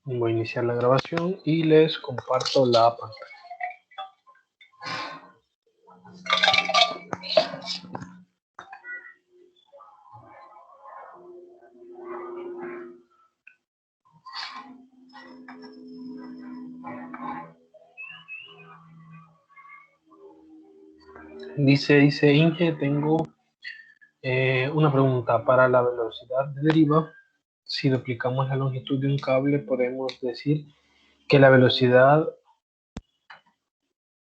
Voy a iniciar la grabación y les comparto la pantalla. Dice Inge, tengo una pregunta. Para la velocidad de deriva, si duplicamos la longitud de un cable, podemos decir que la velocidad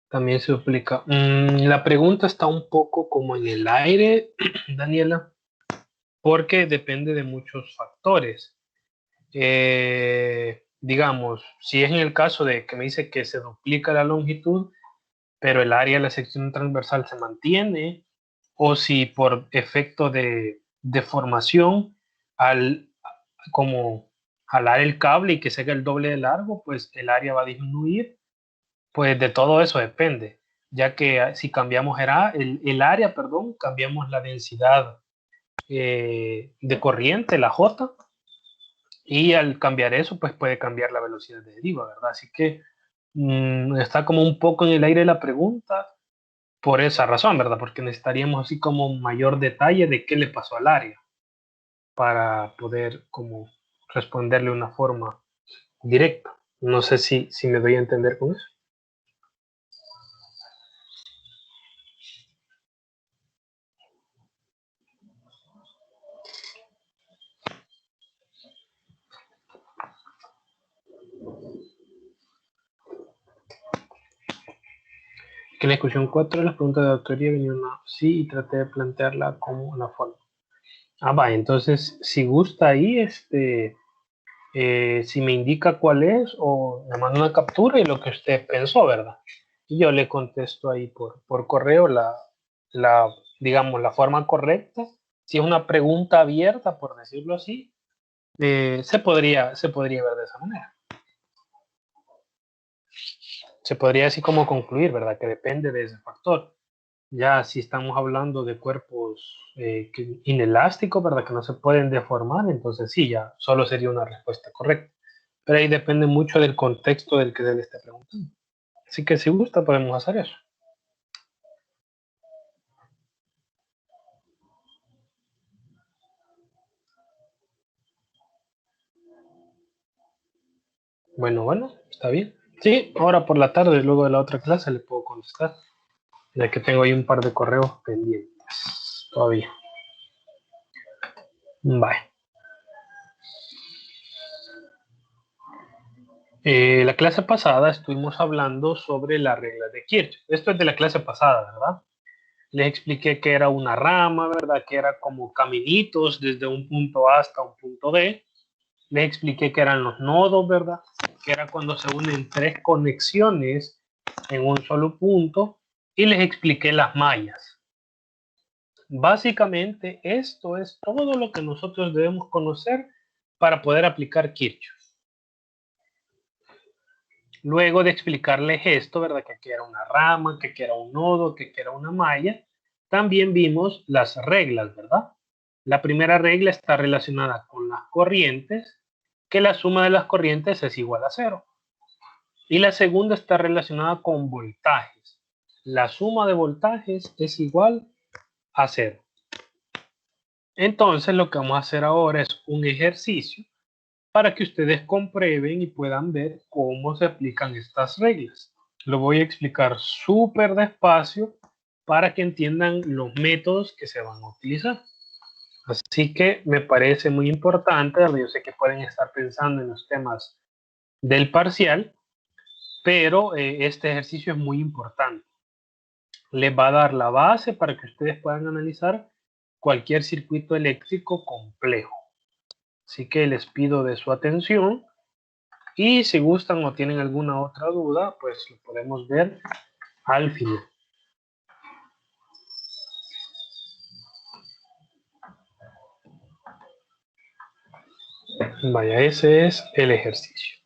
también se duplica. La pregunta está un poco como en el aire, Daniela, porque depende de muchos factores. Digamos, si es en el caso de que me dice que se duplica la longitud, pero el área de la sección transversal se mantiene, o si por efecto de deformación, al como jalar el cable y que se haga el doble de largo, pues el área va a disminuir. Pues de todo eso depende, ya que si cambiamos el área, perdón, cambiamos la densidad de corriente, la J, y al cambiar eso, pues puede cambiar la velocidad de deriva, ¿verdad? Así que está como un poco en el aire la pregunta por esa razón, ¿verdad? Porque necesitaríamos así como mayor detalle de qué le pasó al área para poder como responderle de una forma directa. No sé si me doy a entender con eso. Que en la discusión 4 de las preguntas de autoría venía una sí y traté de plantearla como una forma. Va, entonces si gusta ahí, si me indica cuál es o me manda una captura y lo que usted pensó, ¿verdad? Y yo le contesto ahí por correo la, digamos, la forma correcta. Si es una pregunta abierta, por decirlo así, se podría ver de esa manera. Se podría así como concluir, ¿verdad? Que depende de ese factor. Ya si estamos hablando de cuerpos inelásticos, ¿verdad? Que no se pueden deformar, entonces sí, ya solo sería una respuesta correcta. Pero ahí depende mucho del contexto del que se le esté preguntando. Así que si gusta, podemos hacer eso. Bueno, está bien. Sí, ahora por la tarde, luego de la otra clase, le puedo contestar, ya que tengo ahí un par de correos pendientes todavía. Bye. La clase pasada estuvimos hablando sobre la regla de Kirchhoff. Esto es de la clase pasada, ¿verdad? Les expliqué que era una rama, ¿verdad? Que era como caminitos desde un punto A hasta un punto B. Les expliqué que eran los nodos, ¿verdad? Que era cuando se unen tres conexiones en un solo punto. Y les expliqué las mallas. Básicamente, esto es todo lo que nosotros debemos conocer para poder aplicar Kirchhoff. Luego de explicarles esto, ¿verdad? Que aquí era una rama, que aquí era un nodo, que aquí era una malla, también vimos las reglas, ¿verdad? La primera regla está relacionada con las corrientes, que la suma de las corrientes es igual a 0. Y la segunda está relacionada con voltajes. La suma de voltajes es igual a 0. Entonces lo que vamos a hacer ahora es un ejercicio para que ustedes comprueben y puedan ver cómo se aplican estas reglas. Lo voy a explicar súper despacio para que entiendan los métodos que se van a utilizar. Así que me parece muy importante, yo sé que pueden estar pensando en los temas del parcial, pero este ejercicio es muy importante. Les va a dar la base para que ustedes puedan analizar cualquier circuito eléctrico complejo. Así que les pido de su atención y si gustan o tienen alguna otra duda, pues lo podemos ver al final. Vaya, ese es el ejercicio.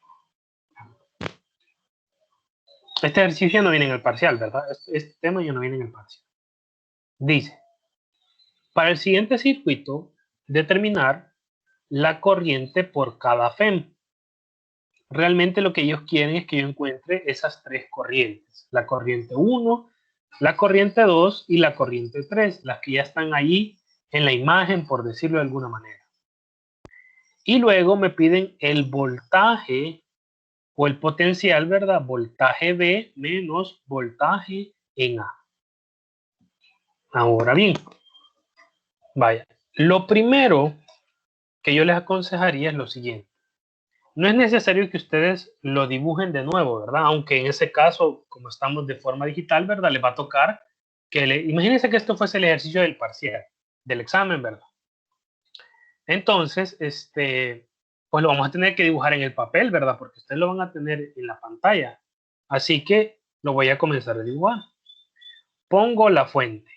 Este ejercicio no viene en el parcial, ¿verdad? Este tema ya no viene en el parcial. Dice, para el siguiente circuito, determinar la corriente por cada FEM. realmente lo que ellos quieren es que yo encuentre esas tres corrientes. La corriente 1, la corriente 2 y la corriente 3, las que ya están ahí en la imagen, por decirlo de alguna manera. Y luego me piden el voltaje o el potencial, ¿verdad? Voltaje B menos voltaje en A. Ahora bien, vaya, lo primero que yo les aconsejaría es lo siguiente. No es necesario que ustedes lo dibujen de nuevo, ¿verdad? Aunque en ese caso, como estamos de forma digital, ¿verdad? Les va a tocar que imagínense que esto fuese el ejercicio del parcial, del examen, ¿verdad? Entonces, pues lo vamos a tener que dibujar en el papel, ¿verdad? Porque ustedes lo van a tener en la pantalla. Así que lo voy a comenzar a dibujar. Pongo la fuente.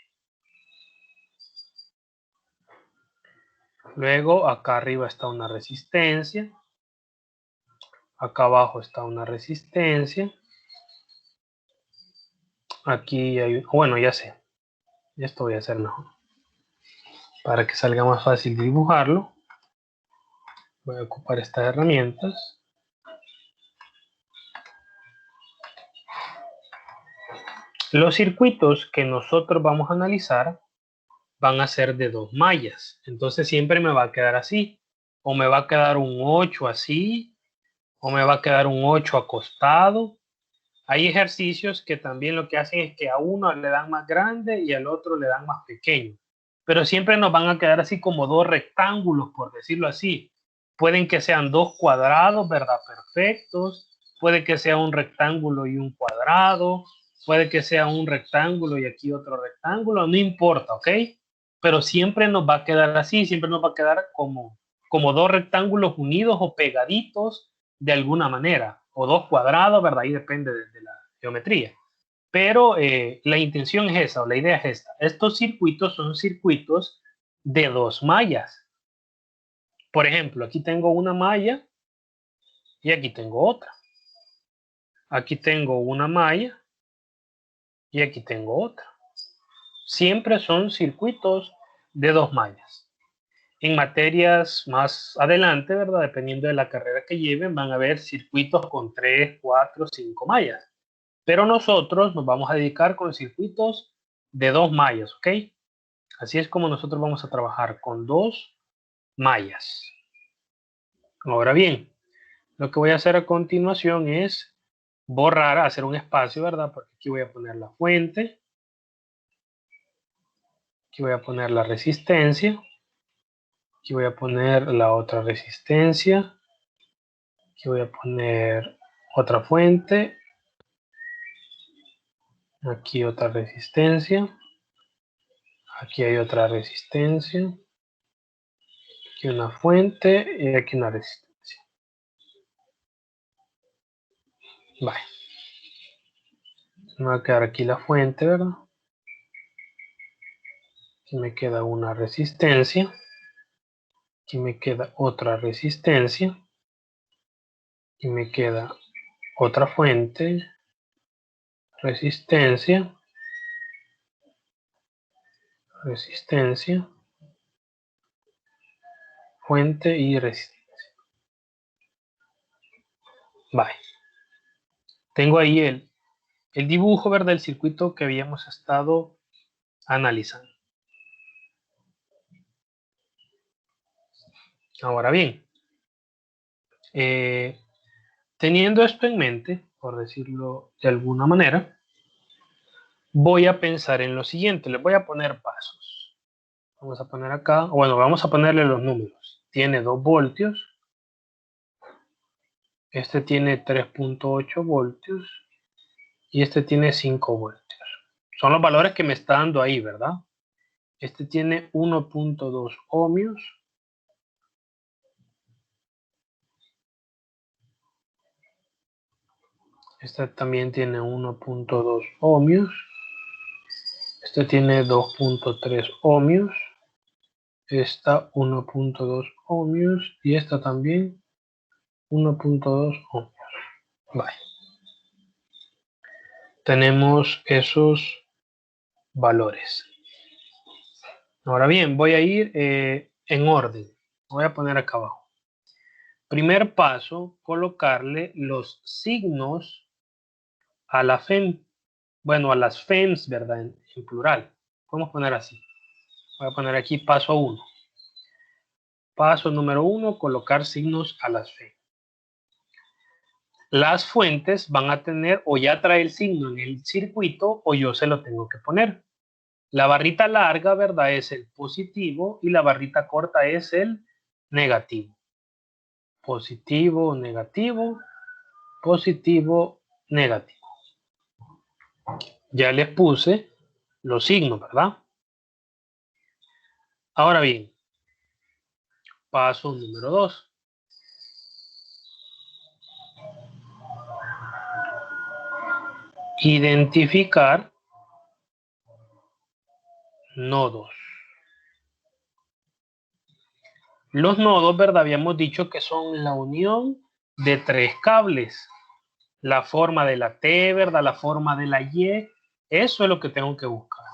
Luego acá arriba está una resistencia. Acá abajo está una resistencia. Aquí hay, bueno, ya sé. Esto voy a hacer mejor. Para que salga más fácil dibujarlo, voy a ocupar estas herramientas. Los circuitos que nosotros vamos a analizar van a ser de dos mallas. Entonces siempre me va a quedar así. O me va a quedar un 8 así, o me va a quedar un 8 acostado. Hay ejercicios que también lo que hacen es que a uno le dan más grande y al otro le dan más pequeño. Pero siempre nos van a quedar así como dos rectángulos, por decirlo así. Pueden que sean dos cuadrados, ¿verdad? Perfectos. Puede que sea un rectángulo y un cuadrado. Puede que sea un rectángulo y aquí otro rectángulo. No importa, ¿ok? Pero siempre nos va a quedar así. Siempre nos va a quedar como dos rectángulos unidos o pegaditos de alguna manera. O dos cuadrados, ¿verdad? Ahí depende de la geometría. Pero la intención es esa, o la idea es esta. Estos circuitos son circuitos de dos mallas. Por ejemplo, aquí tengo una malla y aquí tengo otra. Aquí tengo una malla y aquí tengo otra. Siempre son circuitos de dos mallas. En materias más adelante, ¿verdad? Dependiendo de la carrera que lleven, van a haber circuitos con 3, 4, 5 mallas. Pero nosotros nos vamos a dedicar con circuitos de dos mallas, ¿ok? Así es como nosotros vamos a trabajar con dos mallas. Ahora bien, lo que voy a hacer a continuación es borrar, hacer un espacio, ¿verdad? Porque aquí voy a poner la fuente. Aquí voy a poner la resistencia. Aquí voy a poner la otra resistencia. Aquí voy a poner otra fuente. Aquí otra resistencia. Aquí hay otra resistencia. Aquí una fuente y aquí una resistencia. Vale. Me va a quedar aquí la fuente, ¿verdad? Aquí me queda una resistencia. Aquí me queda otra resistencia. Y me queda otra fuente. Resistencia. Resistencia. Fuente y resistencia. Vale. Tengo ahí el dibujo, ¿verdad? Del circuito que habíamos estado analizando. Ahora bien, teniendo esto en mente, por decirlo de alguna manera, voy a pensar en lo siguiente. Les voy a poner pasos. Vamos a poner acá, bueno, vamos a ponerle los números. Tiene 2 voltios. Este tiene 3.8 voltios. Y este tiene 5 voltios. Son los valores que me está dando ahí, ¿verdad? Este tiene 1.2 ohmios. Este también tiene 1.2 ohmios. Este tiene 2.3 ohmios. Esta 1.2 ohmios. Y esta también 1.2 ohmios. Vale. Tenemos esos valores. Ahora bien, voy a ir en orden. Voy a poner acá abajo. Primer paso, colocarle los signos a la FEM. Bueno, a las FEMs, ¿verdad? En plural. Podemos poner así. Voy a poner aquí paso 1. Paso número 1, colocar signos a las FEM. Las fuentes van a tener o ya trae el signo en el circuito o yo se lo tengo que poner. La barrita larga, ¿verdad? Es el positivo y la barrita corta es el negativo. Positivo, negativo, positivo, negativo. Ya les puse los signos, ¿verdad? Ahora bien, paso número 2. Identificar nodos. Los nodos, ¿verdad? Habíamos dicho que son la unión de 3 cables. La forma de la T, ¿verdad? La forma de la Y. Eso es lo que tengo que buscar.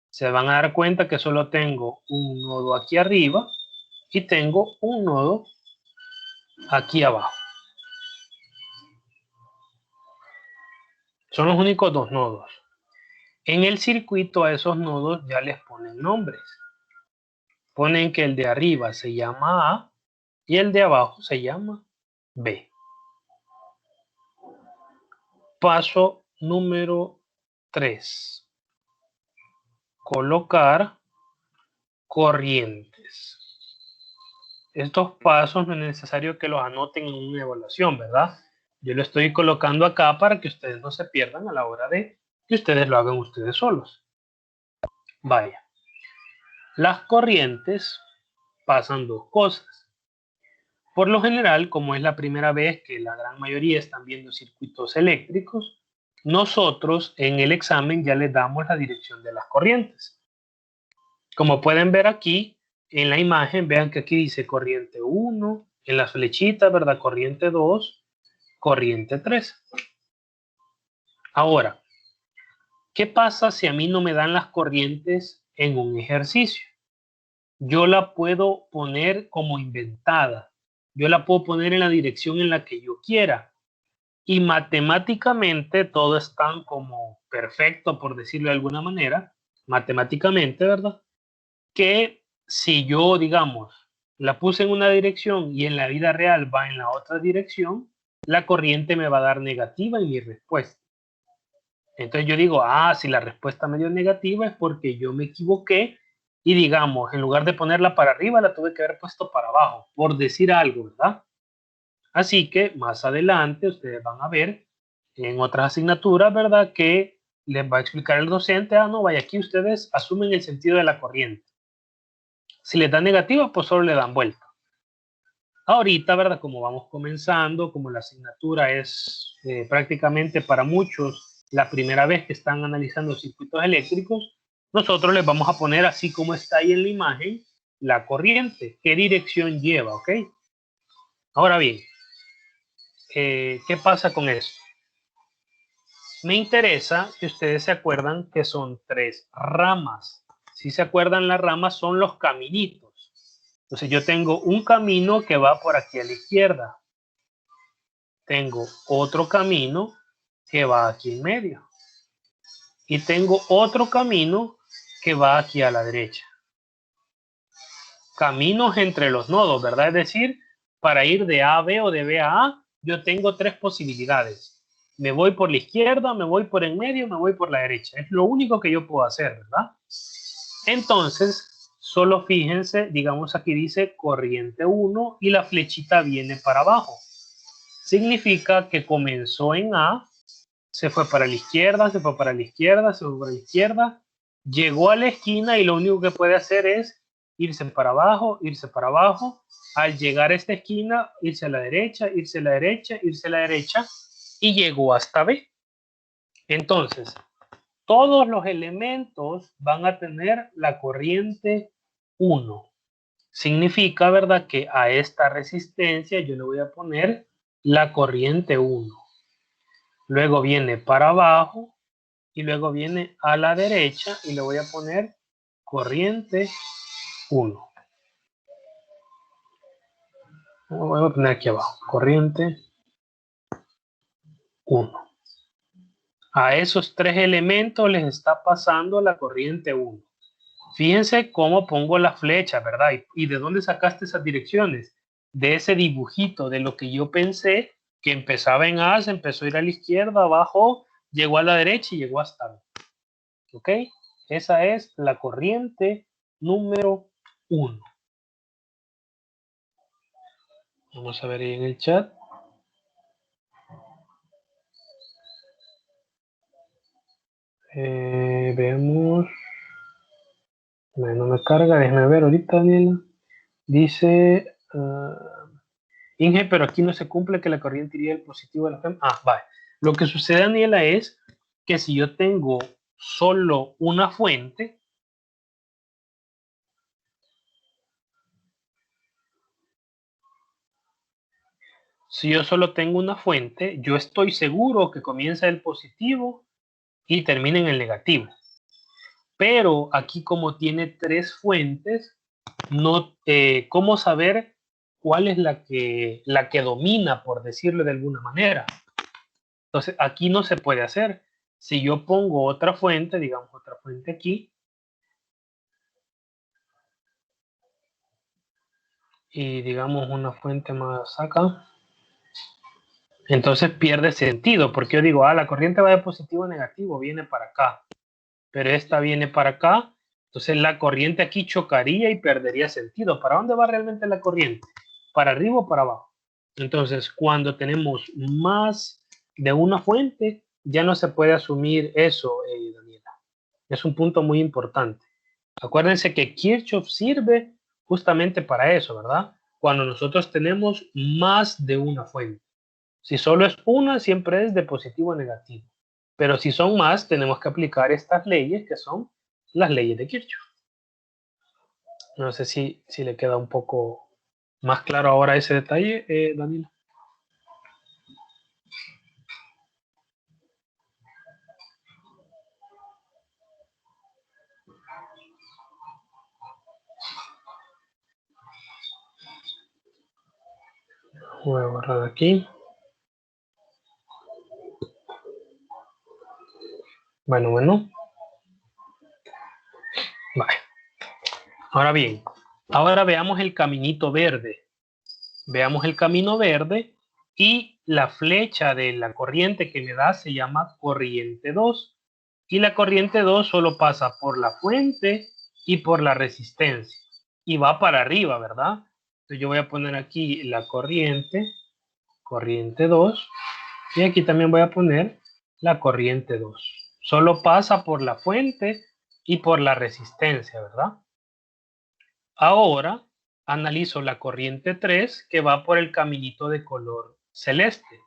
Se van a dar cuenta que solo tengo un nodo aquí arriba y tengo un nodo aquí abajo. Son los únicos 2 nodos. En el circuito a esos nodos ya les ponen nombres. Ponen que el de arriba se llama A y el de abajo se llama B. Paso número 3. Colocar corrientes. Estos pasos no es necesario que los anoten en una evaluación, ¿verdad? Yo lo estoy colocando acá para que ustedes no se pierdan a la hora de que ustedes lo hagan ustedes solos. Vaya. Las corrientes pasan 2 cosas. Por lo general, como es la primera vez que la gran mayoría están viendo circuitos eléctricos, nosotros en el examen ya les damos la dirección de las corrientes. Como pueden ver aquí en la imagen, vean que aquí dice corriente 1, en las flechitas, ¿verdad? Corriente 2, corriente 3. Ahora, ¿qué pasa si a mí no me dan las corrientes en un ejercicio? Yo la puedo poner como inventada. Yo la puedo poner en la dirección en la que yo quiera. Y matemáticamente todo es tan como perfecto, por decirlo de alguna manera, matemáticamente, ¿verdad? Que si yo, digamos, la puse en una dirección y en la vida real va en la otra dirección, la corriente me va a dar negativa en mi respuesta. Entonces yo digo, si la respuesta me dio negativa es porque yo me equivoqué y digamos, en lugar de ponerla para arriba, la tuve que haber puesto para abajo, por decir algo, ¿verdad? Así que más adelante ustedes van a ver en otras asignaturas, ¿verdad? Que les va a explicar el docente, no, vaya, aquí ustedes asumen el sentido de la corriente. Si les da negativa, pues solo le dan vuelta. Ahorita, ¿verdad? Como vamos comenzando, como la asignatura es prácticamente para muchos la primera vez que están analizando circuitos eléctricos, nosotros les vamos a poner así como está ahí en la imagen, la corriente, qué dirección lleva, ¿ok? Ahora bien, ¿qué pasa con eso? Me interesa que ustedes se acuerdan que son 3 ramas. Si se acuerdan, las ramas son los caminitos. Entonces yo tengo un camino que va por aquí a la izquierda. Tengo otro camino que va aquí en medio. Y tengo otro camino que va aquí a la derecha. Caminos entre los nodos, ¿verdad? Es decir, para ir de A a B o de B a A, yo tengo 3 posibilidades. Me voy por la izquierda, me voy por en medio, me voy por la derecha. Es lo único que yo puedo hacer, ¿verdad? Entonces, solo fíjense, digamos aquí dice corriente 1 y la flechita viene para abajo. Significa que comenzó en A, se fue para la izquierda, se fue para la izquierda, se fue para la izquierda, llegó a la esquina y lo único que puede hacer es irse para abajo, irse para abajo. Al llegar a esta esquina, irse a la derecha, irse a la derecha, irse a la derecha y llegó hasta B. Entonces, todos los elementos van a tener la corriente 1. Significa, ¿verdad?, que a esta resistencia yo le voy a poner la corriente 1. Luego viene para abajo y luego viene a la derecha y le voy a poner corriente 1. Voy a poner aquí abajo, corriente 1. A esos tres elementos les está pasando la corriente 1. Fíjense cómo pongo la flecha, ¿verdad? ¿Y de dónde sacaste esas direcciones? De ese dibujito, de lo que yo pensé que empezaba en A, se empezó a ir a la izquierda, abajo, llegó a la derecha y llegó hasta B. ¿Ok? Esa es la corriente número 1. Vamos a ver ahí en el chat. Veamos. No me carga, déjame ver ahorita, Daniela. Dice, Inge, pero aquí no se cumple que la corriente iría del positivo a la FEM. Vale. Lo que sucede, Daniela, es que si yo tengo solo una fuente, yo estoy seguro que comienza el positivo y termina en el negativo. Pero aquí como tiene tres fuentes, no, ¿cómo saber cuál es la que domina, por decirlo de alguna manera? Entonces, aquí no se puede hacer. Si yo pongo otra fuente, digamos otra fuente aquí, y digamos una fuente más acá, entonces pierde sentido, porque yo digo, la corriente va de positivo a negativo, viene para acá, pero esta viene para acá, entonces la corriente aquí chocaría y perdería sentido. ¿Para dónde va realmente la corriente? ¿Para arriba o para abajo? Entonces, cuando tenemos más de una fuente, ya no se puede asumir eso, Daniela. Es un punto muy importante. Acuérdense que Kirchhoff sirve justamente para eso, ¿verdad? Cuando nosotros tenemos más de una fuente. Si solo es una, siempre es de positivo a negativo. Pero si son más, tenemos que aplicar estas leyes que son las leyes de Kirchhoff. No sé si le queda un poco más claro ahora ese detalle, Daniela. Voy a borrar aquí. Bueno. Vale. Ahora bien, ahora veamos el caminito verde. Veamos el camino verde y la flecha de la corriente que me da se llama corriente 2. Y la corriente 2 solo pasa por la fuente y por la resistencia. Y va para arriba, ¿verdad? Entonces yo voy a poner aquí la corriente 2. Y aquí también voy a poner la corriente 2. Solo pasa por la fuente y por la resistencia, ¿verdad? Ahora analizo la corriente 3 que va por el caminito de color celeste.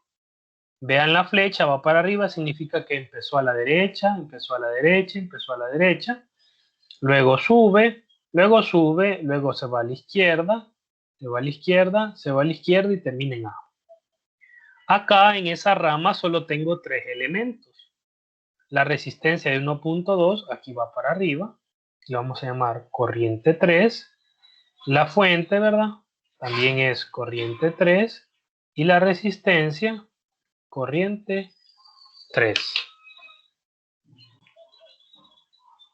Vean la flecha, va para arriba, significa que empezó a la derecha, empezó a la derecha, empezó a la derecha. Luego sube, luego sube, luego se va a la izquierda, se va a la izquierda, se va a la izquierda y termina en A. Acá en esa rama solo tengo tres elementos. La resistencia de 1.2, aquí va para arriba, le vamos a llamar corriente 3. La fuente, ¿verdad? También es corriente 3 y la resistencia, corriente 3.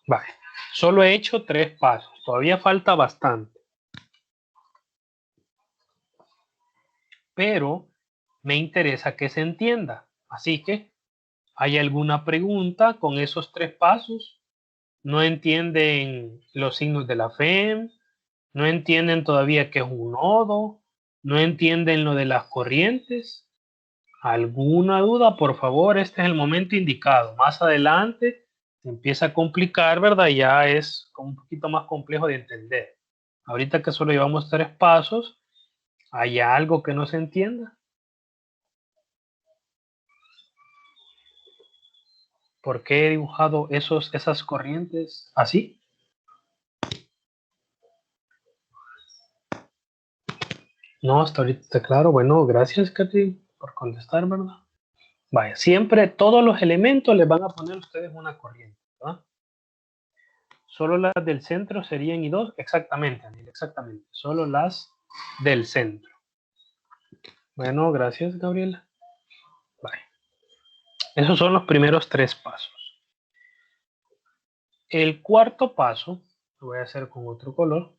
Vale, solo he hecho 3 pasos, todavía falta bastante. Pero me interesa que se entienda. Así que, ¿hay alguna pregunta con esos 3 pasos? ¿No entienden los signos de la FEM? ¿No entienden todavía qué es un nodo? ¿No entienden lo de las corrientes? ¿Alguna duda? Por favor, este es el momento indicado. Más adelante se empieza a complicar, ¿verdad? Ya es como un poquito más complejo de entender. Ahorita que solo llevamos 3 pasos, ¿hay algo que no se entienda? ¿Por qué he dibujado esas corrientes así? No, hasta ahorita está claro. Bueno, gracias, Katy, por contestar, ¿verdad? Vaya, siempre todos los elementos les van a poner ustedes una corriente, ¿verdad? Solo las del centro serían I2, exactamente, Daniel, exactamente. Solo las del centro. Bueno, gracias, Gabriela. Bye. Esos son los primeros 3 pasos. El cuarto paso, lo voy a hacer con otro color.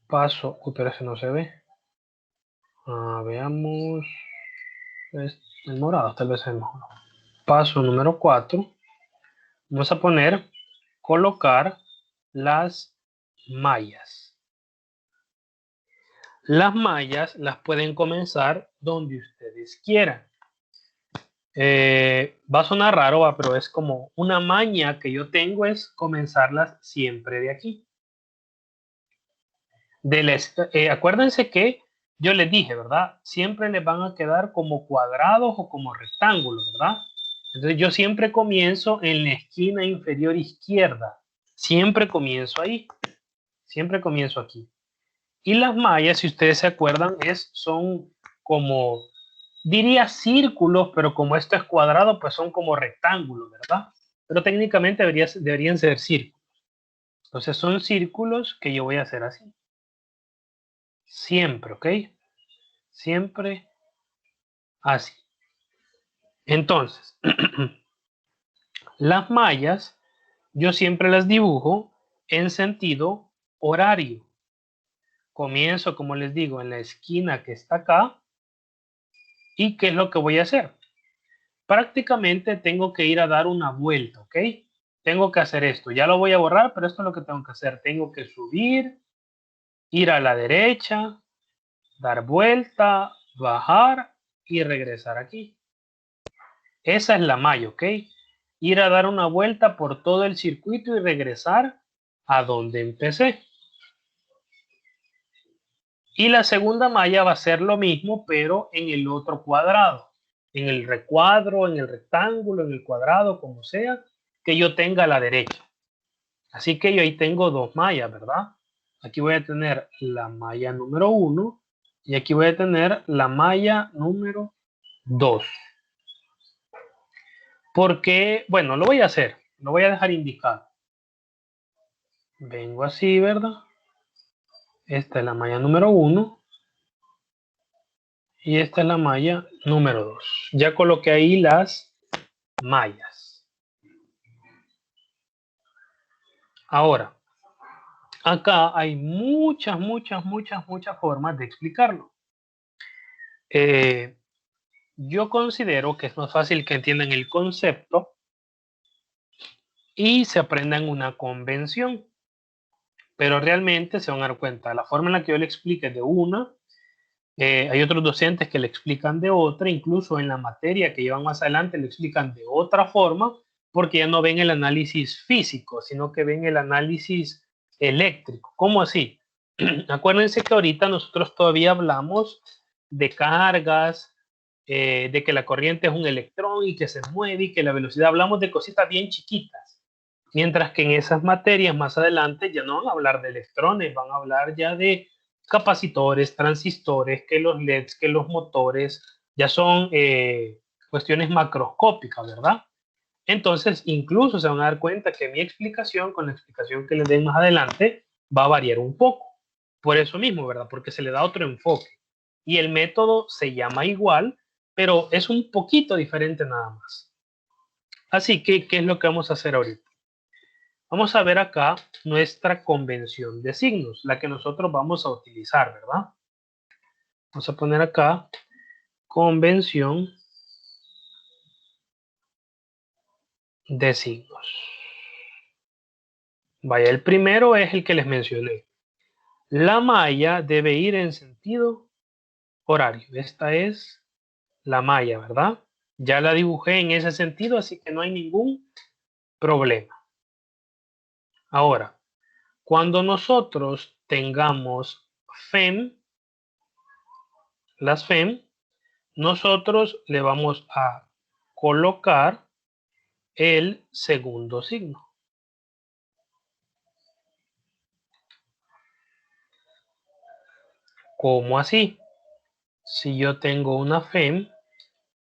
Paso, pero ese no se ve. Veamos. El morado, tal vez es mejor. Paso número 4. Vamos a poner, colocar las mallas. Las mallas las pueden comenzar donde ustedes quieran. Va a sonar raro, pero es como una maña que yo tengo es comenzarlas siempre de aquí. Acuérdense que yo les dije, ¿verdad? Siempre les van a quedar como cuadrados o como rectángulos, ¿verdad? Entonces yo siempre comienzo en la esquina inferior izquierda. Siempre comienzo ahí. Siempre comienzo aquí. Y las mallas, si ustedes se acuerdan, son como, diría círculos, pero como esto es cuadrado, pues son como rectángulos, ¿verdad? Pero técnicamente deberían ser círculos. Entonces son círculos que yo voy a hacer así. Siempre, ¿ok? Siempre así. Entonces, las mallas yo siempre las dibujo en sentido horario. Comienzo, como les digo, en la esquina que está acá. ¿Y qué es lo que voy a hacer? Prácticamente tengo que ir a dar una vuelta, ¿ok? Tengo que hacer esto. Ya lo voy a borrar, pero esto es lo que tengo que hacer. Tengo que subir, ir a la derecha, dar vuelta, bajar y regresar aquí. Esa es la malla, ¿ok? Ir a dar una vuelta por todo el circuito y regresar a donde empecé. Y la segunda malla va a ser lo mismo, pero en el otro cuadrado. En el recuadro, en el rectángulo, en el cuadrado, como sea, que yo tenga a la derecha. Así que yo ahí tengo 2 mallas, ¿verdad? Aquí voy a tener la malla número 1 y aquí voy a tener la malla número 2. Porque, bueno, lo voy a hacer, lo voy a dejar indicado. Vengo así, ¿verdad? Esta es la malla número 1 y esta es la malla número 2. Ya coloqué ahí las mallas. Ahora, acá hay muchas formas de explicarlo. Yo considero que es más fácil que entiendan el concepto y se aprendan una convención. Pero realmente se van a dar cuenta, la forma en la que yo le explique de una, hay otros docentes que le explican de otra, incluso en la materia que llevan más adelante le explican de otra forma, porque ya no ven el análisis físico, sino que ven el análisis eléctrico. ¿Cómo así? Acuérdense que ahorita nosotros todavía hablamos de cargas, de que la corriente es un electrón y que se mueve y que la velocidad, hablamos de cositas bien chiquitas. Mientras que en esas materias más adelante ya no van a hablar de electrones, van a hablar ya de capacitores, transistores, que los LEDs, que los motores, ya son cuestiones macroscópicas, ¿verdad? Entonces, incluso se van a dar cuenta que mi explicación con la explicación que les den más adelante va a variar un poco. Por eso mismo, ¿verdad? Porque se le da otro enfoque. Y el método se llama igual, pero es un poquito diferente nada más. Así que, ¿qué es lo que vamos a hacer ahorita? Vamos a ver acá nuestra convención de signos, la que nosotros vamos a utilizar, ¿verdad? Vamos a poner acá convención de signos. Vaya, el primero es el que les mencioné. La malla debe ir en sentido horario. Esta es la malla, ¿verdad? Ya la dibujé en ese sentido, así que no hay ningún problema. Ahora, cuando nosotros tengamos FEM, las FEM, nosotros le vamos a colocar el segundo signo. ¿Cómo así? Si yo tengo una FEM,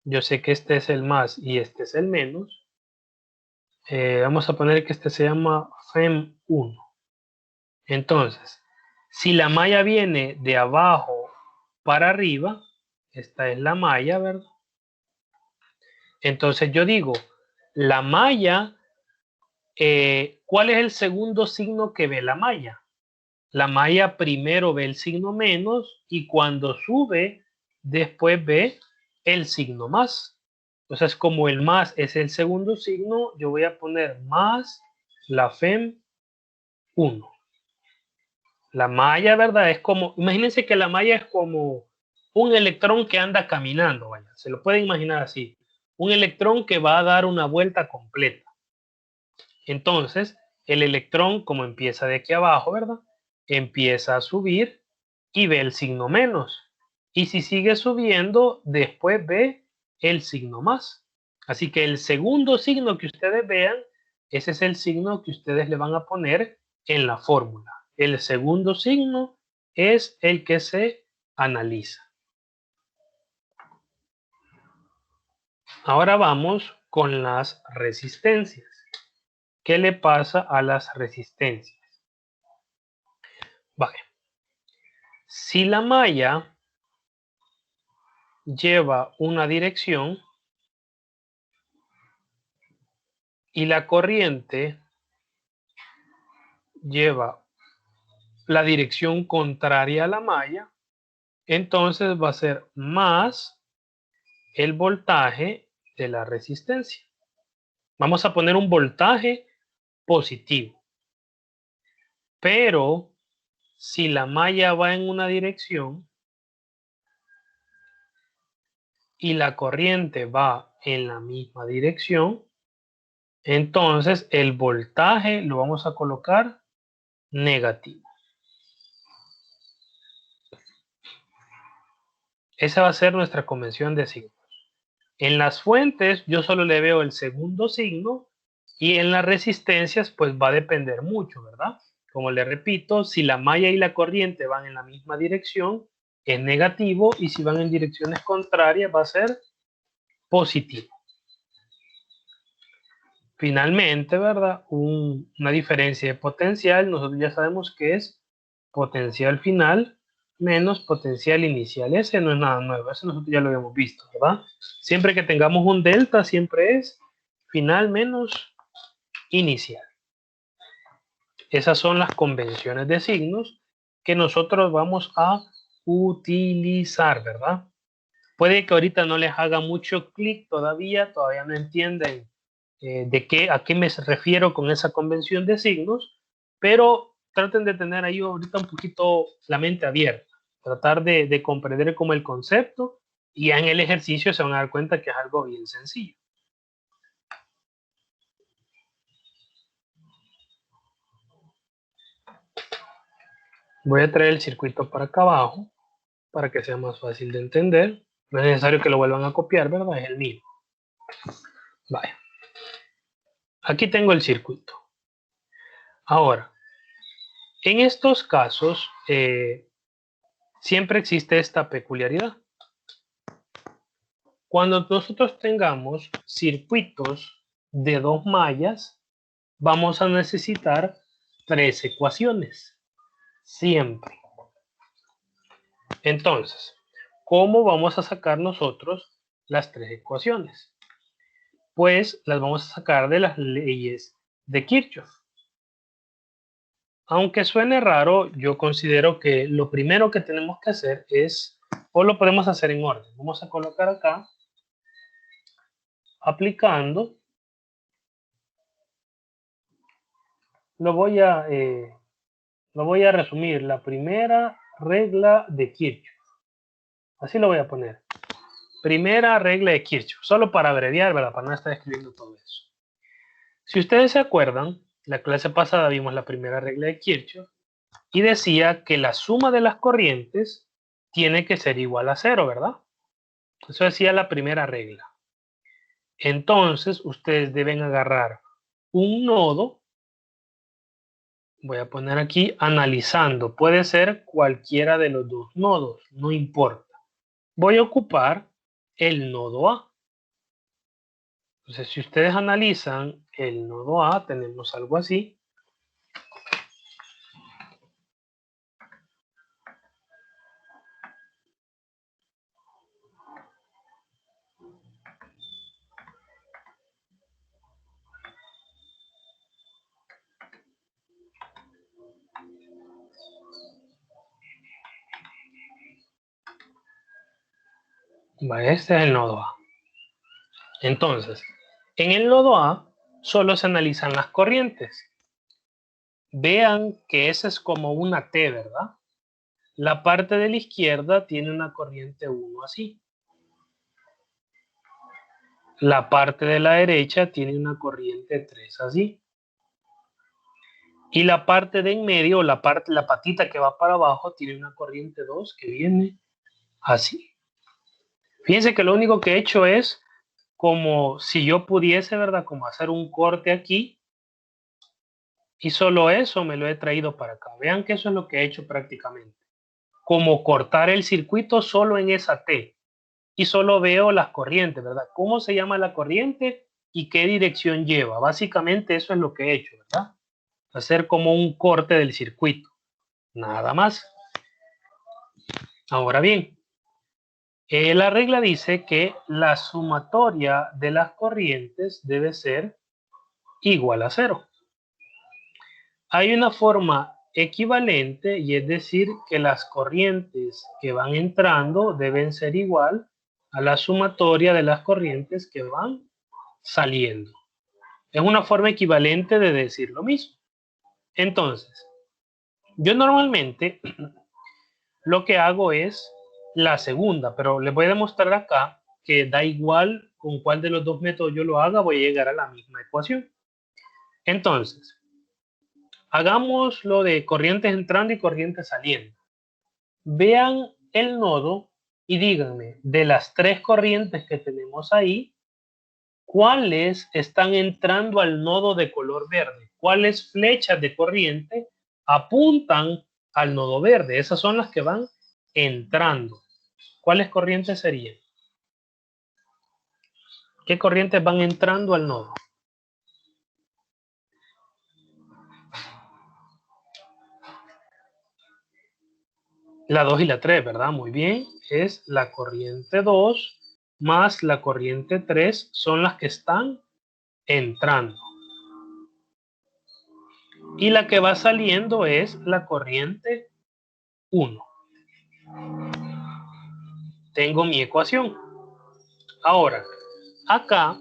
yo sé que este es el más y este es el menos. Vamos a poner que este se llama FEM 1. Entonces, si la malla viene de abajo para arriba, esta es la malla, ¿verdad? Entonces yo digo, la malla, ¿cuál es el segundo signo que ve la malla? La malla primero ve el signo menos y cuando sube, después ve el signo más. Entonces, como el más es el segundo signo, yo voy a poner más la FEM 1. La malla, ¿verdad? Es como, imagínense que la malla es como un electrón que anda caminando, vaya, se lo pueden imaginar así. Un electrón que va a dar una vuelta completa. Entonces, el electrón, como empieza de aquí abajo, ¿verdad? Empieza a subir y ve el signo menos. Y si sigue subiendo, después ve el signo más. Así que el segundo signo que ustedes vean, ese es el signo que ustedes le van a poner en la fórmula. El segundo signo es el que se analiza. Ahora vamos con las resistencias. ¿Qué le pasa a las resistencias? Vale. Si la malla lleva una dirección y la corriente lleva la dirección contraria a la malla, entonces va a ser más el voltaje de la resistencia. Vamos a poner un voltaje positivo. Pero si la malla va en una dirección y la corriente va en la misma dirección, entonces el voltaje lo vamos a colocar negativo. Esa va a ser nuestra convención de signos. En las fuentes yo solo le veo el segundo signo y en las resistencias pues va a depender mucho, ¿verdad? Como le repito, si la malla y la corriente van en la misma dirección es negativo y si van en direcciones contrarias va a ser positivo. Finalmente, ¿verdad? Una diferencia de potencial, nosotros ya sabemos que es potencial final menos potencial inicial. Ese no es nada nuevo, eso nosotros ya lo habíamos visto, ¿verdad? Siempre que tengamos un delta, siempre es final menos inicial. Esas son las convenciones de signos que nosotros vamos a utilizar, ¿verdad? Puede que ahorita no les haga mucho clic todavía no entienden a qué me refiero con esa convención de signos, pero traten de tener ahí ahorita un poquito la mente abierta, tratar de comprender como el concepto y ya en el ejercicio se van a dar cuenta que es algo bien sencillo. Voy a traer el circuito para acá abajo para que sea más fácil de entender. No es necesario que lo vuelvan a copiar, ¿verdad? Es el mismo. Vaya. Aquí tengo el circuito. Ahora, en estos casos, siempre existe esta peculiaridad. Cuando nosotros tengamos circuitos de dos mallas, vamos a necesitar tres ecuaciones. Siempre. Entonces, ¿cómo vamos a sacar nosotros las tres ecuaciones? Pues las vamos a sacar de las leyes de Kirchhoff. Aunque suene raro, yo considero que lo primero que tenemos que hacer es, o lo podemos hacer en orden. Vamos a colocar acá, aplicando, lo voy a resumir, la primera regla de Kirchhoff. Así lo voy a poner. Primera regla de Kirchhoff, solo para abreviar, ¿verdad? Para no estar escribiendo todo eso. Si ustedes se acuerdan, la clase pasada vimos la primera regla de Kirchhoff y decía que la suma de las corrientes tiene que ser igual a 0, ¿verdad? Eso decía la primera regla. Entonces, ustedes deben agarrar un nodo, voy a poner aquí, analizando. Puede ser cualquiera de los dos nodos, no importa. Voy a ocupar el nodo A. Entonces, si ustedes analizan el nodo A, tenemos algo así. Este es el nodo A. Entonces, en el nodo A solo se analizan las corrientes. Vean que esa es como una T, ¿verdad? La parte de la izquierda tiene una corriente 1 así. La parte de la derecha tiene una corriente 3 así. Y la parte de en medio, la patita que va para abajo, tiene una corriente 2 que viene así. Fíjense que lo único que he hecho es como si yo pudiese, ¿verdad? Como hacer un corte aquí. Y solo eso me lo he traído para acá. Vean que eso es lo que he hecho prácticamente. Como cortar el circuito solo en esa T. Y solo veo las corrientes, ¿verdad? ¿Cómo se llama la corriente y qué dirección lleva? Básicamente eso es lo que he hecho, ¿verdad? Hacer como un corte del circuito. Nada más. Ahora bien, la regla dice que la sumatoria de las corrientes debe ser igual a 0. Hay una forma equivalente y es decir que las corrientes que van entrando deben ser igual a la sumatoria de las corrientes que van saliendo. Es una forma equivalente de decir lo mismo. Entonces, yo normalmente lo que hago es la segunda, pero les voy a demostrar acá que da igual con cuál de los dos métodos yo lo haga, voy a llegar a la misma ecuación. Entonces, hagamos lo de corrientes entrando y corrientes saliendo. Vean el nodo y díganme, de las tres corrientes que tenemos ahí, ¿cuáles están entrando al nodo de color verde? ¿Cuáles flechas de corriente apuntan al nodo verde? Esas son las que van entrando. ¿Cuáles corrientes serían? ¿Qué corrientes van entrando al nodo? La 2 y la 3, ¿verdad? Muy bien. Es la corriente 2 más la corriente 3 son las que están entrando. Y la que va saliendo es la corriente 1. Tengo mi ecuación. Ahora, acá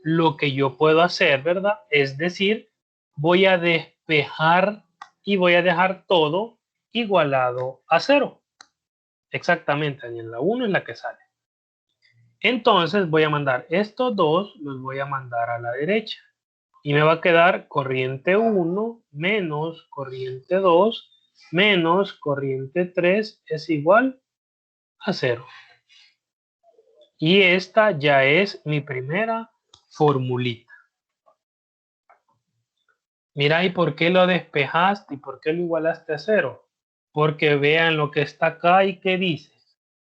lo que yo puedo hacer, ¿verdad? Es decir, voy a despejar y voy a dejar todo igualado a 0. Exactamente, en la 1 es la que sale. Entonces voy a mandar estos dos, los voy a mandar a la derecha. Y me va a quedar corriente 1 menos corriente 2 menos corriente 3 es igual a 0. Y esta ya es mi primera formulita. Mira, ¿y por qué lo despejaste? ¿Y por qué lo igualaste a 0? Porque vean lo que está acá y que dice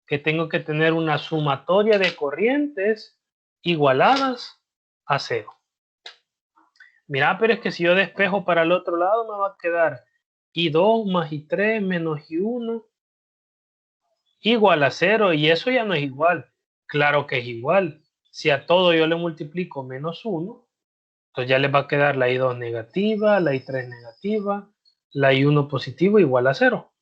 que tengo que tener una sumatoria de corrientes igualadas a 0. Mira, pero es que si yo despejo para el otro lado me va a quedar I2 más I3 menos I1 igual a 0 y eso ya no es igual. Claro que es igual. Si a todo yo le multiplico menos 1, entonces ya le va a quedar la I2 negativa, la I3 negativa, la I1 positivo igual a 0.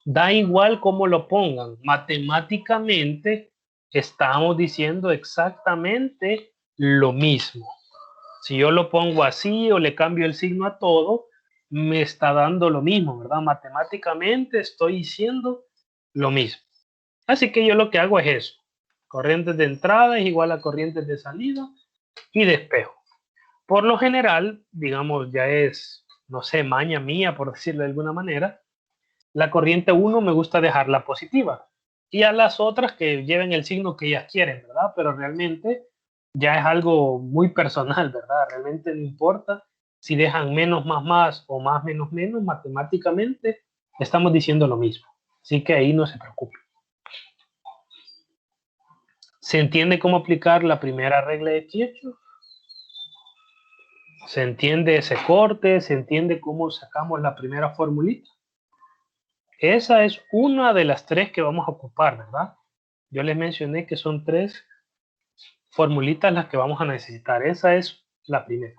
Da igual cómo lo pongan. Matemáticamente estamos diciendo exactamente lo mismo. Si yo lo pongo así o le cambio el signo a todo, me está dando lo mismo, ¿verdad? Matemáticamente estoy diciendo lo mismo. Así que yo lo que hago es eso. Corrientes de entrada es igual a corrientes de salida y despejo. Por lo general, digamos, ya es, no sé, maña mía, por decirlo de alguna manera, la corriente 1 me gusta dejarla positiva. Y a las otras que lleven el signo que ellas quieren, ¿verdad? Pero realmente ya es algo muy personal, ¿verdad? Realmente no importa si dejan menos más o más menos menos, matemáticamente estamos diciendo lo mismo. Así que ahí no se preocupen. ¿Se entiende cómo aplicar la primera regla de Kirchhoff? ¿Se entiende ese corte? ¿Se entiende cómo sacamos la primera formulita? Esa es una de las tres que vamos a ocupar, ¿verdad? Yo les mencioné que son tres formulitas las que vamos a necesitar. Esa es la primera.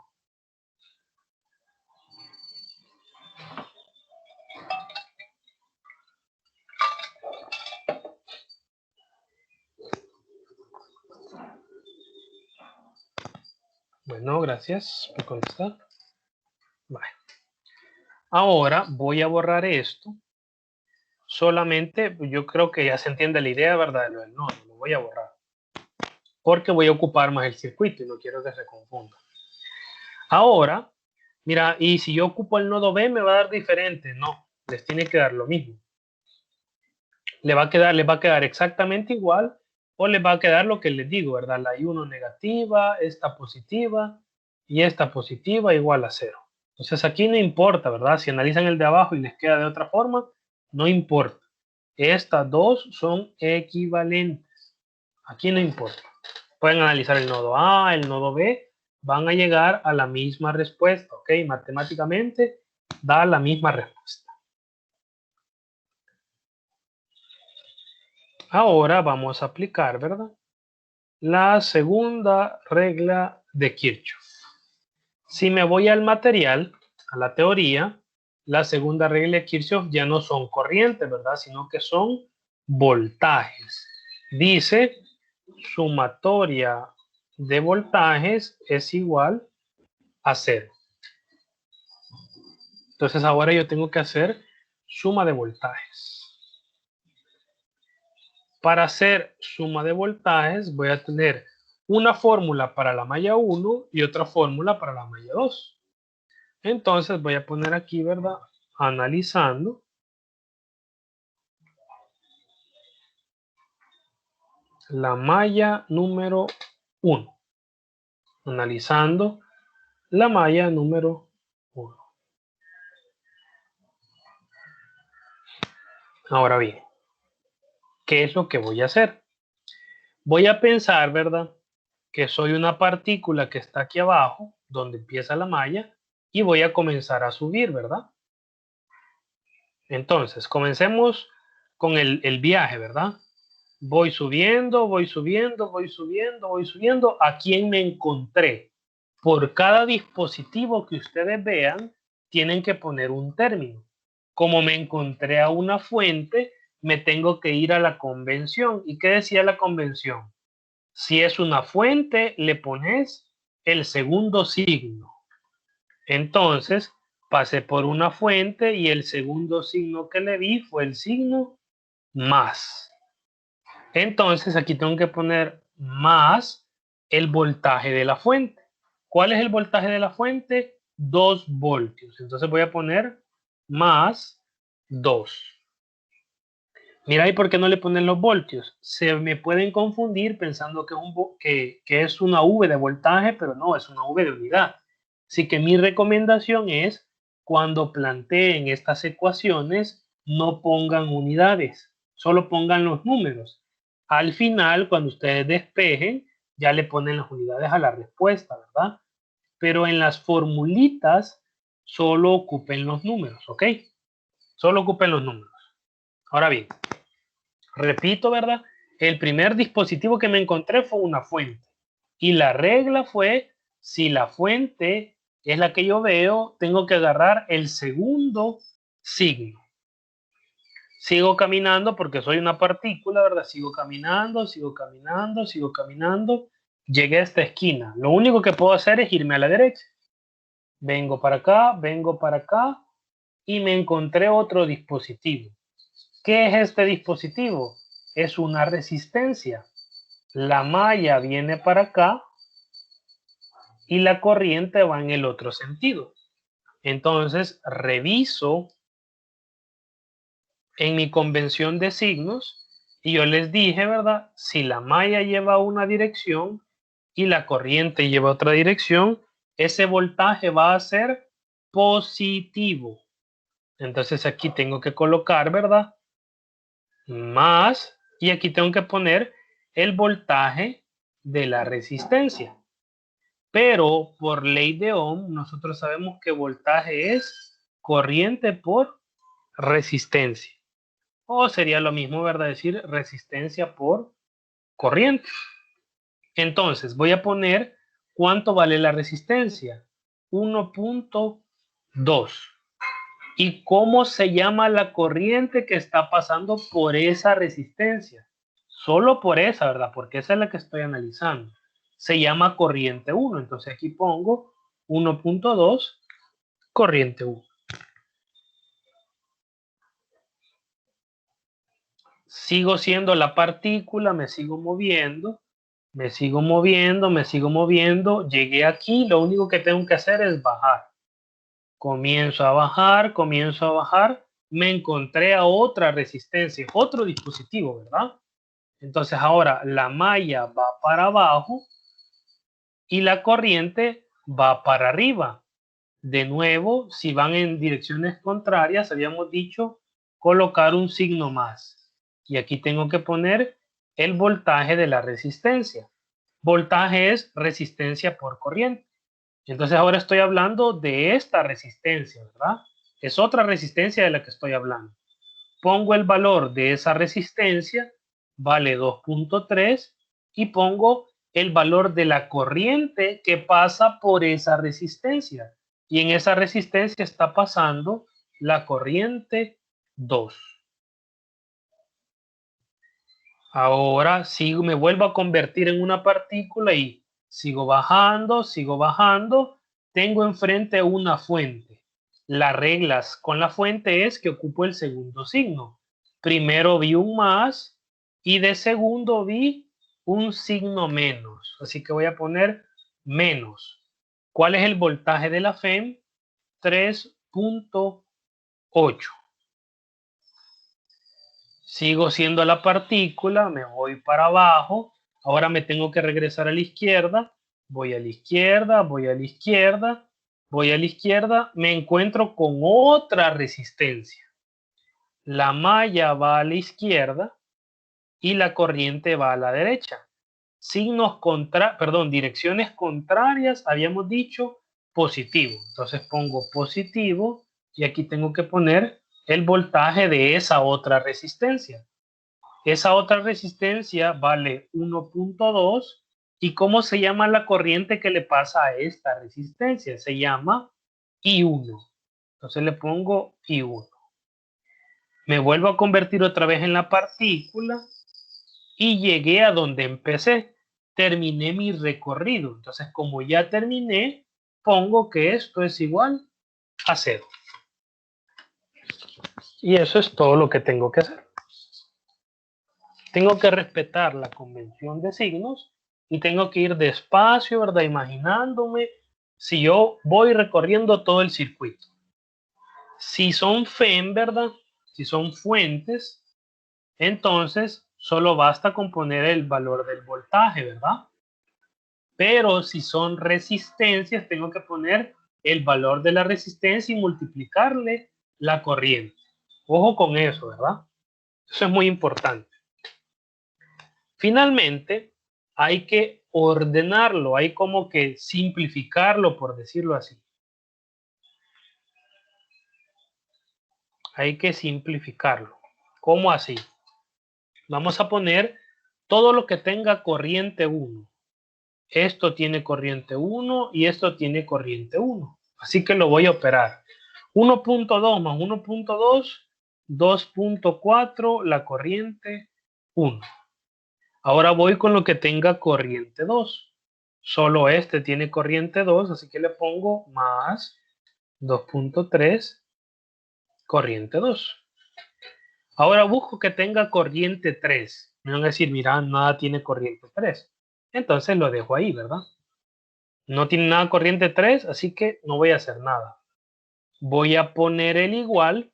Bueno, gracias por contestar. Vale. Ahora voy a borrar esto. Solamente, yo creo que ya se entiende la idea, ¿verdad? No, lo voy a borrar. Porque voy a ocupar más el circuito y no quiero que se confunda. Ahora, mira, y si yo ocupo el nodo B, me va a dar diferente. No, les tiene que dar lo mismo. Les va a quedar exactamente igual o les va a quedar lo que les digo, ¿verdad? La I1 negativa, esta positiva y esta positiva igual a 0. Entonces aquí no importa, ¿verdad? Si analizan el de abajo y les queda de otra forma, no importa. Estas dos son equivalentes. Aquí no importa. Pueden analizar el nodo A, el nodo B, van a llegar a la misma respuesta, ¿ok? Matemáticamente da la misma respuesta. Ahora vamos a aplicar, ¿verdad? La segunda regla de Kirchhoff. Si me voy al material, a la teoría, la segunda regla de Kirchhoff ya no son corrientes, ¿verdad? Sino que son voltajes. Dice, sumatoria de voltajes es igual a 0. Entonces ahora yo tengo que hacer suma de voltajes. Para hacer suma de voltajes voy a tener una fórmula para la malla 1 y otra fórmula para la malla 2. Entonces voy a poner aquí, ¿verdad? Analizando la malla número 1. Analizando la malla número 1. Ahora bien, ¿qué es lo que voy a hacer? Voy a pensar, ¿verdad? Que soy una partícula que está aquí abajo, donde empieza la malla, y voy a comenzar a subir, ¿verdad? Entonces, comencemos con el viaje, ¿verdad? Voy subiendo, voy subiendo, voy subiendo, voy subiendo. ¿A quién me encontré? Por cada dispositivo que ustedes vean, tienen que poner un término. Como me encontré a una fuente, me tengo que ir a la convención. ¿Y qué decía la convención? Si es una fuente, le pones el segundo signo. Entonces, pasé por una fuente y el segundo signo que le di fue el signo más. Entonces, aquí tengo que poner más el voltaje de la fuente. ¿Cuál es el voltaje de la fuente? 2 voltios. Entonces voy a poner más 2. Mira, ¿y por qué no le ponen los voltios? Se me pueden confundir pensando que es una V de voltaje, pero no, es una V de unidad. Así que mi recomendación es, cuando planteen estas ecuaciones, no pongan unidades, solo pongan los números. Al final, cuando ustedes despejen, ya le ponen las unidades a la respuesta, ¿verdad? Pero en las formulitas, solo ocupen los números, ¿ok? Solo ocupen los números. Ahora bien, repito, ¿verdad? El primer dispositivo que me encontré fue una fuente. Y la regla fue, si la fuente es la que yo veo, tengo que agarrar el segundo signo. Sigo caminando porque soy una partícula, ¿verdad? Sigo caminando, sigo caminando, sigo caminando. Llegué a esta esquina. Lo único que puedo hacer es irme a la derecha. Vengo para acá y me encontré otro dispositivo. ¿Qué es este dispositivo? Es una resistencia. La malla viene para acá y la corriente va en el otro sentido. Entonces, reviso en mi convención de signos y yo les dije, ¿verdad? Si la malla lleva una dirección y la corriente lleva otra dirección, ese voltaje va a ser positivo. Entonces aquí tengo que colocar, ¿verdad? Más, y aquí tengo que poner el voltaje de la resistencia. Pero por ley de Ohm, nosotros sabemos que voltaje es corriente por resistencia. O sería lo mismo, ¿verdad? Decir resistencia por corriente. Entonces, voy a poner cuánto vale la resistencia. 1.2. ¿Y cómo se llama la corriente que está pasando por esa resistencia? Solo por esa, ¿verdad? Porque esa es la que estoy analizando. se llama corriente 1. Entonces aquí pongo 1.2 corriente 1. Sigo siendo la partícula, me sigo moviendo, me sigo moviendo, me sigo moviendo. Llegué aquí, lo único que tengo que hacer es bajar. Comienzo a bajar, comienzo a bajar. Me encontré a otra resistencia, otro dispositivo, ¿verdad? Entonces ahora la malla va para abajo y la corriente va para arriba. De nuevo, si van en direcciones contrarias, habíamos dicho colocar un signo más. Y aquí tengo que poner el voltaje de la resistencia. Voltaje es resistencia por corriente. Entonces ahora estoy hablando de esta resistencia, ¿verdad? Es otra resistencia de la que estoy hablando. Pongo el valor de esa resistencia, vale 2.3, y pongo el valor de la corriente que pasa por esa resistencia. Y en esa resistencia está pasando la corriente 2. Ahora sigo, me vuelvo a convertir en una partícula y sigo bajando, sigo bajando. Tengo enfrente una fuente. Las reglas con la fuente es que ocupo el segundo signo. Primero vi un más y de segundo vi un signo menos. Así que voy a poner menos. ¿Cuál es el voltaje de la FEM? 3.8. Sigo siendo la partícula, me voy para abajo. Ahora me tengo que regresar a la izquierda. Voy a la izquierda, voy a la izquierda, voy a la izquierda. Me encuentro con otra resistencia. La malla va a la izquierda y la corriente va a la derecha. Direcciones contrarias, habíamos dicho positivo. Entonces pongo positivo y aquí tengo que poner el voltaje de esa otra resistencia. Esa otra resistencia vale 1.2. ¿Y cómo se llama la corriente que le pasa a esta resistencia? Se llama I1. Entonces le pongo I1. Me vuelvo a convertir otra vez en la partícula y llegué a donde empecé. Terminé mi recorrido. Entonces, como ya terminé, pongo que esto es igual a 0. Y eso es todo lo que tengo que hacer. Tengo que respetar la convención de signos y tengo que ir despacio, ¿verdad? Imaginándome si yo voy recorriendo todo el circuito. Si son FEM, ¿verdad? Si son fuentes, entonces solo basta con poner el valor del voltaje, ¿verdad? Pero si son resistencias, tengo que poner el valor de la resistencia y multiplicarle la corriente. Ojo con eso, ¿verdad? Eso es muy importante. Finalmente, hay que ordenarlo, hay como que simplificarlo, por decirlo así. Hay que simplificarlo. ¿Cómo así? Vamos a poner todo lo que tenga corriente 1. Esto tiene corriente 1 y esto tiene corriente 1. Así que lo voy a operar. 1.2 más 1.2, 2.4, la corriente 1. Ahora voy con lo que tenga corriente 2. Solo este tiene corriente 2, así que le pongo más 2.3 corriente 2. Ahora busco que tenga corriente 3. Me van a decir, mira, nada tiene corriente 3. Entonces lo dejo ahí, ¿verdad? No tiene nada corriente 3, así que no voy a hacer nada. Voy a poner el igual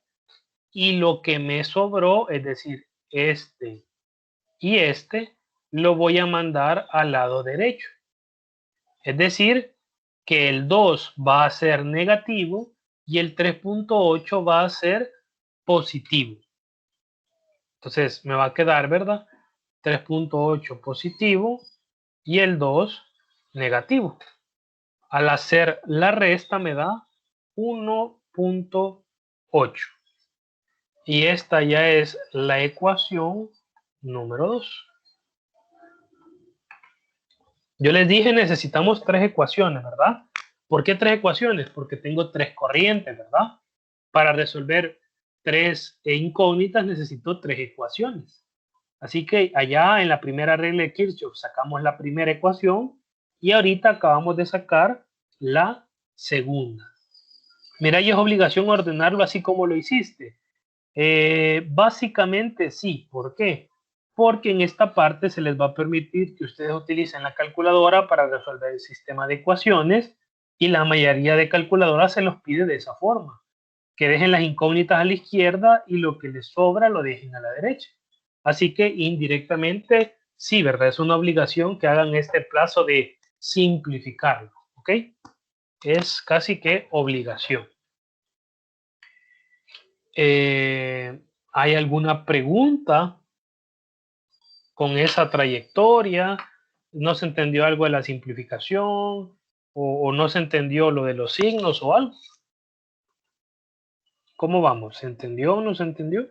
y lo que me sobró, es decir, este y este, lo voy a mandar al lado derecho. Es decir, que el 2 va a ser negativo y el 3.8 va a ser positivo. Entonces me va a quedar, ¿verdad? 3.8 positivo y el 2 negativo. Al hacer la resta me da 1.8. Y esta ya es la ecuación número 2. Yo les dije necesitamos 3 ecuaciones, ¿verdad? ¿Por qué 3 ecuaciones? Porque tengo 3 corrientes, ¿verdad? Para resolver 3 incógnitas necesito 3 ecuaciones. Así que allá en la primera regla de Kirchhoff sacamos la primera ecuación y ahorita acabamos de sacar la segunda. Mira, y es obligación ordenarlo así como lo hiciste. Básicamente sí. ¿Por qué? Porque en esta parte se les va a permitir que ustedes utilicen la calculadora para resolver el sistema de ecuaciones y la mayoría de calculadoras se los pide de esa forma. Que dejen las incógnitas a la izquierda y lo que les sobra lo dejen a la derecha. Así que indirectamente, sí, ¿verdad? Es una obligación que hagan este plazo de simplificarlo, ¿ok? Es casi que obligación. ¿Hay alguna pregunta con esa trayectoria? ¿No se entendió algo de la simplificación? ¿O no se entendió lo de los signos o algo? ¿Cómo vamos? ¿Se entendió o no se entendió?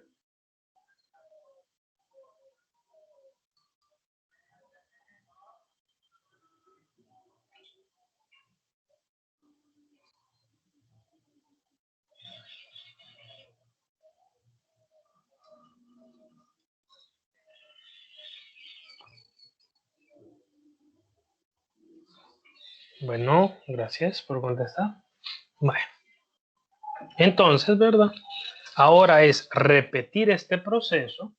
Bueno, gracias por contestar. Bueno, entonces, ¿verdad? Ahora es repetir este proceso,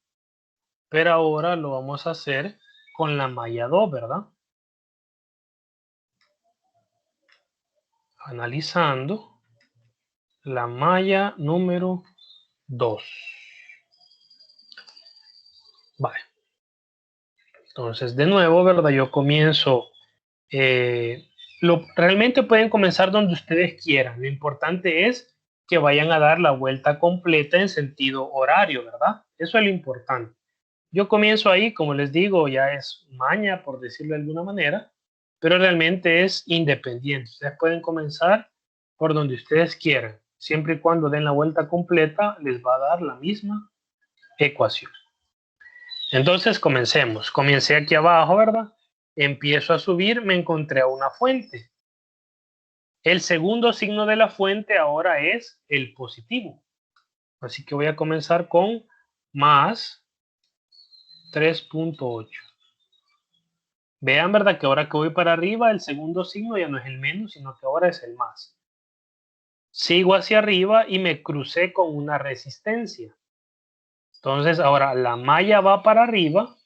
pero ahora lo vamos a hacer con la malla 2, ¿verdad? Analizando la malla número 2. Vale. Entonces, de nuevo, ¿verdad? Yo comienzo. Realmente pueden comenzar donde ustedes quieran. Lo importante es que vayan a dar la vuelta completa en sentido horario, ¿verdad? Eso es lo importante. Yo comienzo ahí, como les digo, ya es maña, por decirlo de alguna manera, pero realmente es independiente. Ustedes pueden comenzar por donde ustedes quieran. Siempre y cuando den la vuelta completa, les va a dar la misma ecuación. Entonces, comencemos. Comencé aquí abajo, ¿verdad? Empiezo a subir, me encontré a una fuente. El segundo signo de la fuente ahora es el positivo. Así que voy a comenzar con más 3.8. Vean, ¿verdad? Que ahora que voy para arriba, el segundo signo ya no es el menos, sino que ahora es el más. Sigo hacia arriba y me crucé con una resistencia. Entonces, ahora la malla va para arriba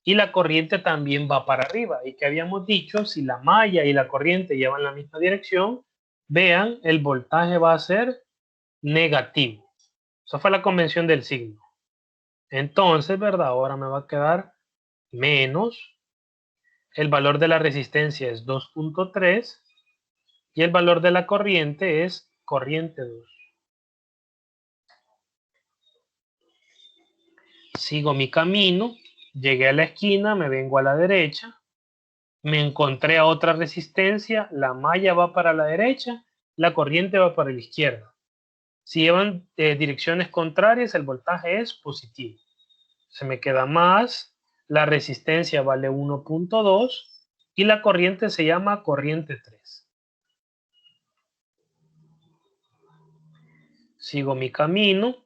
y la corriente también va para arriba. Y que habíamos dicho, si la malla y la corriente llevan la misma dirección, vean, el voltaje va a ser negativo. Esa fue la convención del signo. Entonces, ¿verdad? Ahora me va a quedar menos. El valor de la resistencia es 2.3 y el valor de la corriente es corriente 2. Sigo mi camino, llegué a la esquina, me vengo a la derecha, me encontré a otra resistencia, la malla va para la derecha, la corriente va para la izquierda. Si llevan direcciones contrarias, el voltaje es positivo. Se me queda más, la resistencia vale 1.2 y la corriente se llama corriente 3. Sigo mi camino,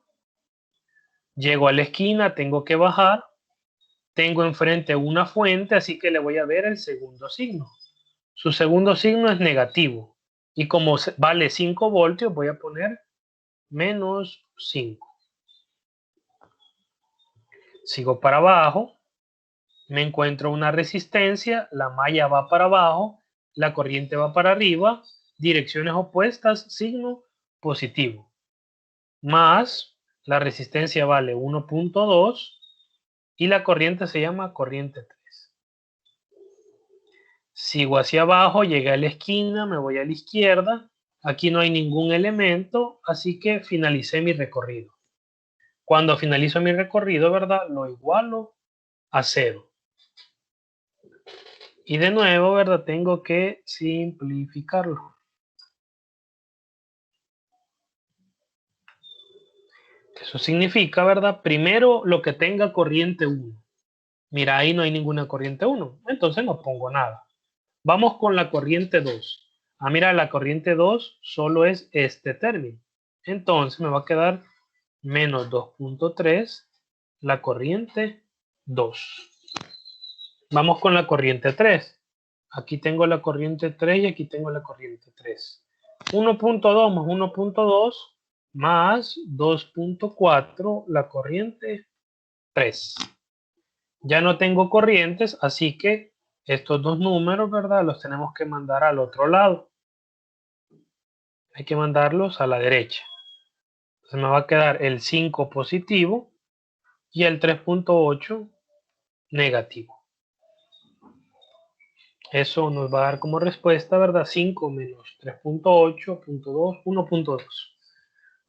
llego a la esquina, tengo que bajar, tengo enfrente una fuente, así que le voy a ver el segundo signo. Su segundo signo es negativo y como vale 5 voltios voy a poner menos 5. Sigo para abajo, me encuentro una resistencia, la malla va para abajo, la corriente va para arriba, direcciones opuestas, signo positivo. Más la resistencia vale 1.2 y la corriente se llama corriente 3. Sigo hacia abajo, llegué a la esquina, me voy a la izquierda. Aquí no hay ningún elemento, así que finalicé mi recorrido. Cuando finalizo mi recorrido, ¿verdad? Lo igualo a 0. Y de nuevo, ¿verdad? Tengo que simplificarlo. Eso significa, ¿verdad? Primero lo que tenga corriente 1. Mira, ahí no hay ninguna corriente 1. Entonces no pongo nada. Vamos con la corriente 2. Ah, mira, la corriente 2 solo es este término. Entonces me va a quedar menos 2.3 la corriente 2. Vamos con la corriente 3. Aquí tengo la corriente 3 y aquí tengo la corriente 3. 1.2 más 1.2 más 2.4, la corriente 3. Ya no tengo corrientes, así que estos dos números, ¿verdad? Los tenemos que mandar al otro lado. Hay que mandarlos a la derecha. Entonces me va a quedar el 5 positivo y el 3.8 negativo. Eso nos va a dar como respuesta, ¿verdad? 5 menos 3.8, 1.2.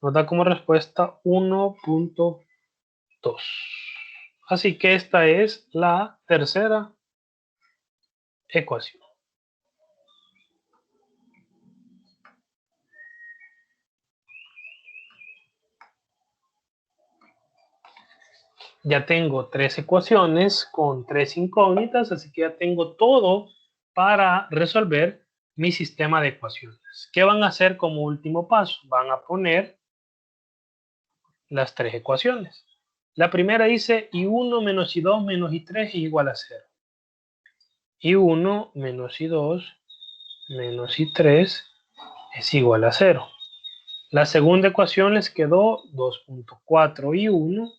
Nos da como respuesta 1.2. Así que esta es la tercera ecuación. Ya tengo tres ecuaciones con tres incógnitas, así que ya tengo todo para resolver mi sistema de ecuaciones. ¿Qué van a hacer como último paso? Van a poner las tres ecuaciones. La primera dice I1 menos I2 menos I3 es igual a 0. I1 menos I2 menos I3 es igual a 0. La segunda ecuación les quedó 2.4I1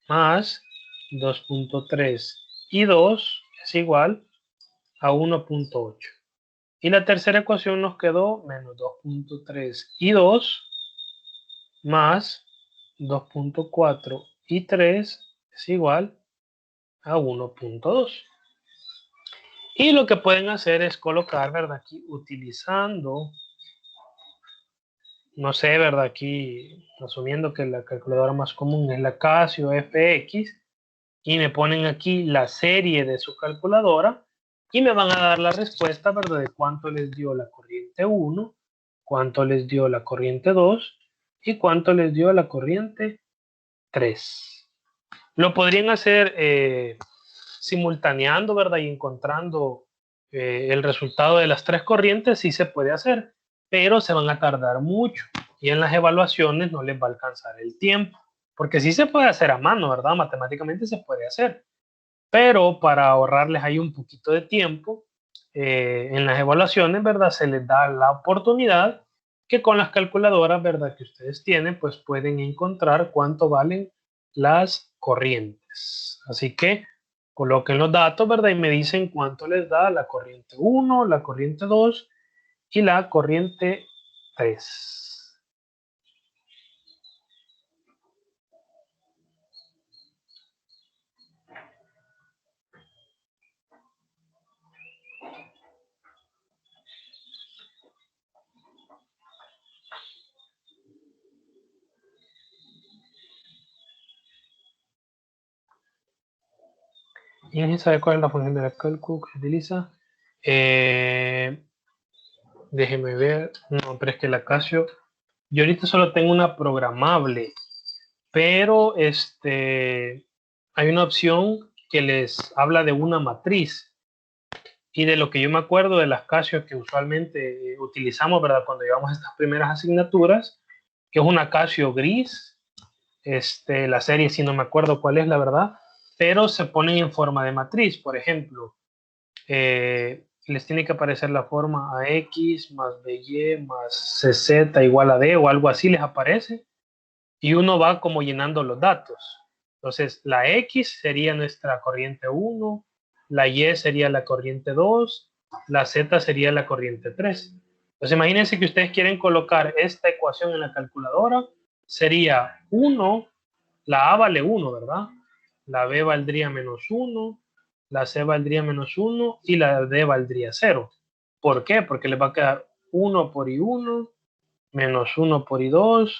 más 2.3 I2 es igual a 1.8. Y la tercera ecuación nos quedó menos 2.3 I2 más 2.4 I3 es igual a 1.2. Y lo que pueden hacer es colocar, ¿verdad? Aquí utilizando, no sé, ¿verdad? Aquí asumiendo que la calculadora más común es la Casio FX, y me ponen aquí la serie de su calculadora y me van a dar la respuesta, ¿verdad? De cuánto les dio la corriente 1, cuánto les dio la corriente 2 y cuánto les dio la corriente 3. Lo podrían hacer simultaneando, ¿verdad? Y encontrando el resultado de las tres corrientes, sí se puede hacer, pero se van a tardar mucho y en las evaluaciones no les va a alcanzar el tiempo, porque sí se puede hacer a mano, ¿verdad? Matemáticamente se puede hacer, pero para ahorrarles ahí un poquito de tiempo, en las evaluaciones, ¿verdad? Se les da la oportunidad que con las calculadoras, ¿verdad? Que ustedes tienen, pues pueden encontrar cuánto valen las corrientes. Así que coloquen los datos, ¿verdad? Y me dicen cuánto les da la corriente 1, la corriente 2 y la corriente 3. ¿Y sabe cuál es la función de la cálculo que se utiliza? Déjeme ver. No, pero es que la Casio, yo ahorita solo tengo una programable, pero hay una opción que les habla de una matriz. Y de lo que yo me acuerdo de las Casio que usualmente utilizamos, ¿verdad? Cuando llevamos estas primeras asignaturas, que es una Casio gris, la serie sí no me acuerdo cuál es la verdad, pero se ponen en forma de matriz. Por ejemplo, les tiene que aparecer la forma AX más BY más CZ igual a D o algo así les aparece y uno va como llenando los datos. Entonces, la X sería nuestra corriente 1, la Y sería la corriente 2, la Z sería la corriente 3. Entonces, imagínense que ustedes quieren colocar esta ecuación en la calculadora, sería 1, la A vale 1, ¿verdad? La B valdría menos 1, la C valdría menos 1 y la D valdría 0. ¿Por qué? Porque les va a quedar 1 por I1, menos 1 por I2,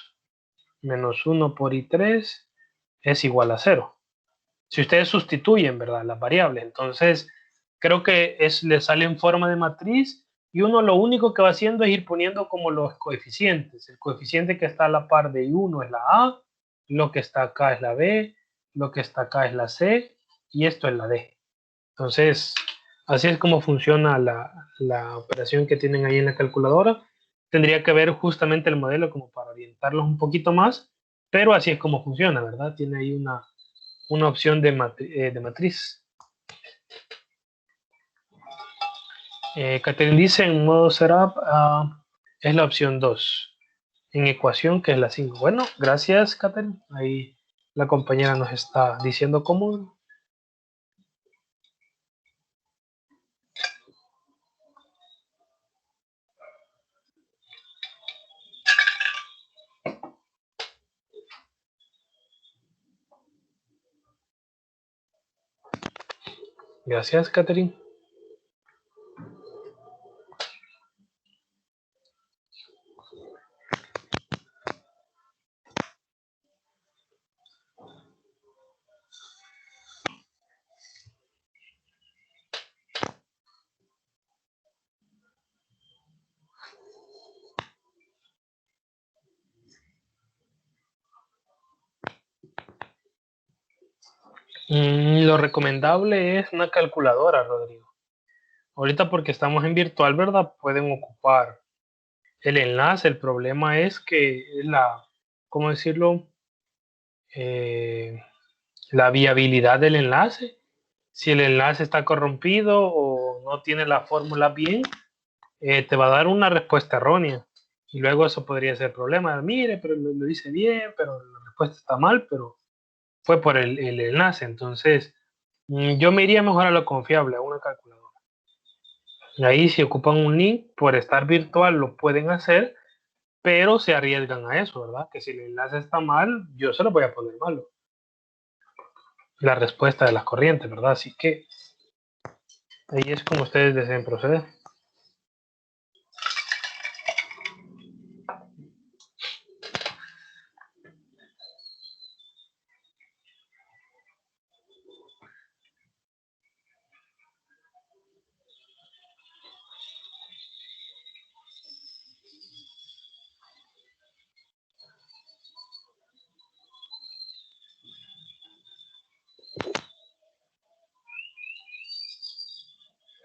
menos 1 por I3 es igual a 0. Si ustedes sustituyen, ¿verdad? Las variables, entonces creo que le sale en forma de matriz y uno lo único que va haciendo es ir poniendo como los coeficientes. El coeficiente que está a la par de I1 es la A, lo que está acá es la B, lo que está acá es la C y esto es la D. Entonces, así es como funciona la operación que tienen ahí en la calculadora. Tendría que ver justamente el modelo como para orientarlos un poquito más, pero así es como funciona, ¿verdad? Tiene ahí una opción de matriz. Catherine dice en modo setup es la opción 2. En ecuación, que es la 5. Bueno, gracias, Catherine. Ahí la compañera nos está diciendo cómo. Gracias, Catherine. Lo recomendable es una calculadora, Rodrigo. Ahorita porque estamos en virtual, ¿verdad? Pueden ocupar el enlace. El problema es que ¿cómo decirlo? Eh, la viabilidad del enlace. Si el enlace está corrompido o no tiene la fórmula bien, te va a dar una respuesta errónea. Y luego eso podría ser problema. Mire, pero lo hice bien, pero la respuesta está mal, pero fue por el enlace. Entonces, yo me iría mejor a lo confiable, a una calculadora. Ahí si ocupan un link, por estar virtual lo pueden hacer, pero se arriesgan a eso, ¿verdad? Que si el enlace está mal, yo se lo voy a poner malo. La respuesta de las corrientes, ¿verdad? Así que ahí es como ustedes deseen proceder.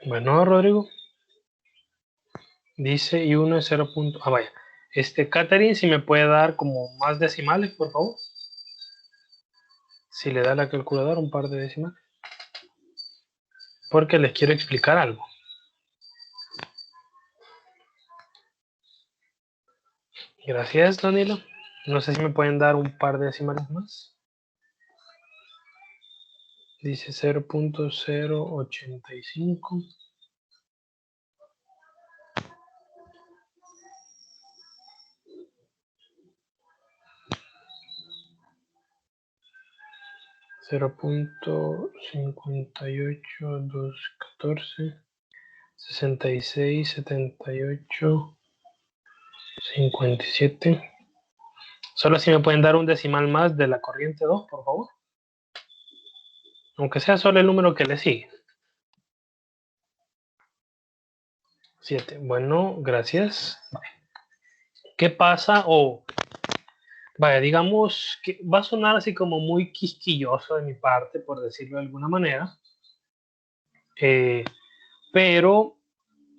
Bueno, Rodrigo, dice y 1 es 0. Vaya. Catherine, si me puede dar como más decimales, por favor. Si le da la calculadora un par de decimales. Porque les quiero explicar algo. Gracias, Danilo. No sé si me pueden dar un par de decimales más. Dice 0.085. 0.58214 66 78 57. Solo si me pueden dar un decimal más de la corriente 2, por favor. Aunque sea solo el número que le sigue. 7. Bueno, gracias. ¿Qué pasa? Vaya, digamos que va a sonar así como muy quisquilloso de mi parte, por decirlo de alguna manera. Pero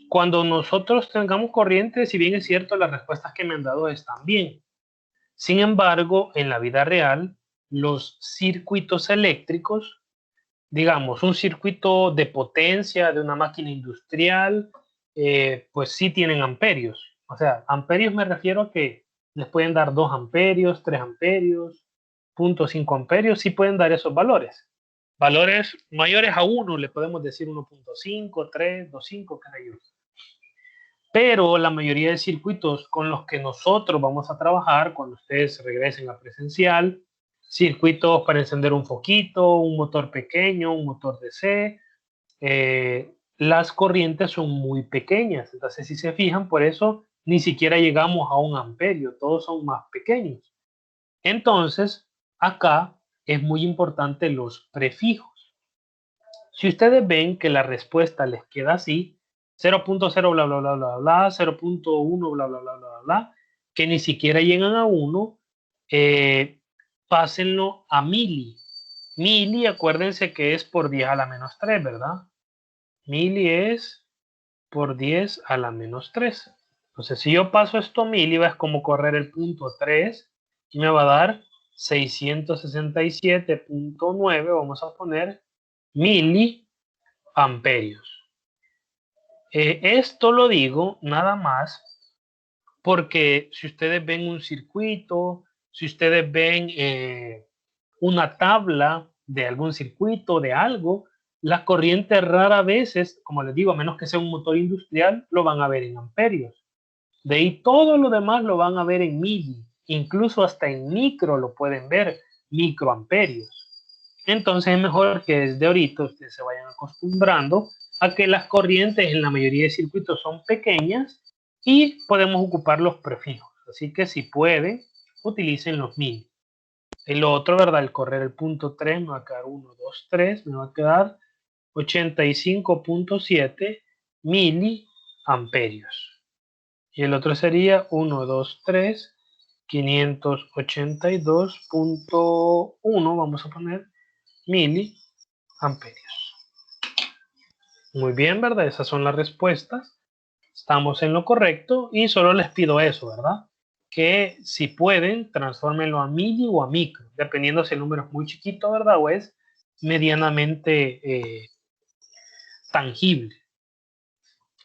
cuando nosotros tengamos corriente, si bien es cierto, las respuestas que me han dado están bien. Sin embargo, en la vida real, los circuitos eléctricos, digamos, un circuito de potencia de una máquina industrial, pues sí tienen amperios. O sea, amperios me refiero a que les pueden dar 2 amperios, 3 amperios, 0.5 amperios, sí pueden dar esos valores. Valores mayores a 1, le podemos decir 1.5, 3, 2.5, qué sé yo. Pero la mayoría de circuitos con los que nosotros vamos a trabajar cuando ustedes regresen a presencial, circuitos para encender un foquito, un motor pequeño, un motor DC, las corrientes son muy pequeñas. Entonces, si se fijan, por eso ni siquiera llegamos a 1 amperio, todos son más pequeños. Entonces, acá es muy importante los prefijos. Si ustedes ven que la respuesta les queda así, 0.0 bla bla bla bla bla, 0.1 bla bla bla bla bla, que ni siquiera llegan a 1, pásenlo a mili. Mili, acuérdense que es por 10 a la menos 3, ¿verdad? Mili es por 10 a la menos 3. Entonces, si yo paso esto a mili, es como correr el punto 3 y me va a dar 667.9, vamos a poner, miliamperios. Esto lo digo nada más porque si ustedes ven un circuito, si ustedes ven una tabla de algún circuito, de algo, las corrientes rara veces, como les digo, a menos que sea un motor industrial, lo van a ver en amperios. De ahí todo lo demás lo van a ver en mili, incluso hasta en micro lo pueden ver, microamperios. Entonces es mejor que desde ahorita ustedes se vayan acostumbrando a que las corrientes en la mayoría de circuitos son pequeñas y podemos ocupar los prefijos. Así que si pueden, utilicen los mil. El otro, ¿verdad? El correr el punto 3 me va a quedar 1, 2, 3, me va a quedar 85.7 miliamperios. Y el otro sería 1, 2, 3, 582.1, vamos a poner miliamperios. Muy bien, ¿verdad? Esas son las respuestas. Estamos en lo correcto y solo les pido eso, ¿verdad? Que si pueden, transfórmenlo a mili o a micro, dependiendo si el número es muy chiquito, ¿verdad? O es medianamente tangible.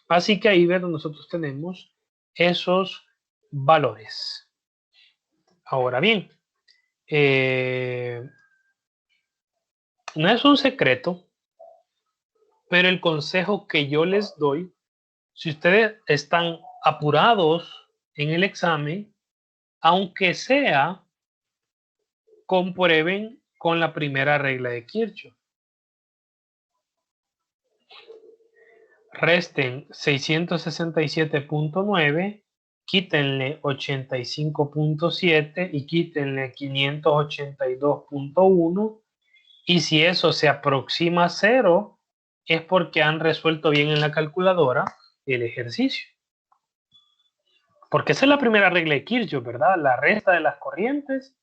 Así que ahí, ¿verdad? Nosotros tenemos esos valores. Ahora bien, no es un secreto, pero el consejo que yo les doy, si ustedes están apurados en el examen, aunque sea, comprueben con la primera regla de Kirchhoff. Resten 667.9, quítenle 85.7 y quítenle 582.1, y si eso se aproxima a 0, es porque han resuelto bien en la calculadora el ejercicio. Porque esa es la primera regla de Kirchhoff, ¿verdad? La resta de las corrientes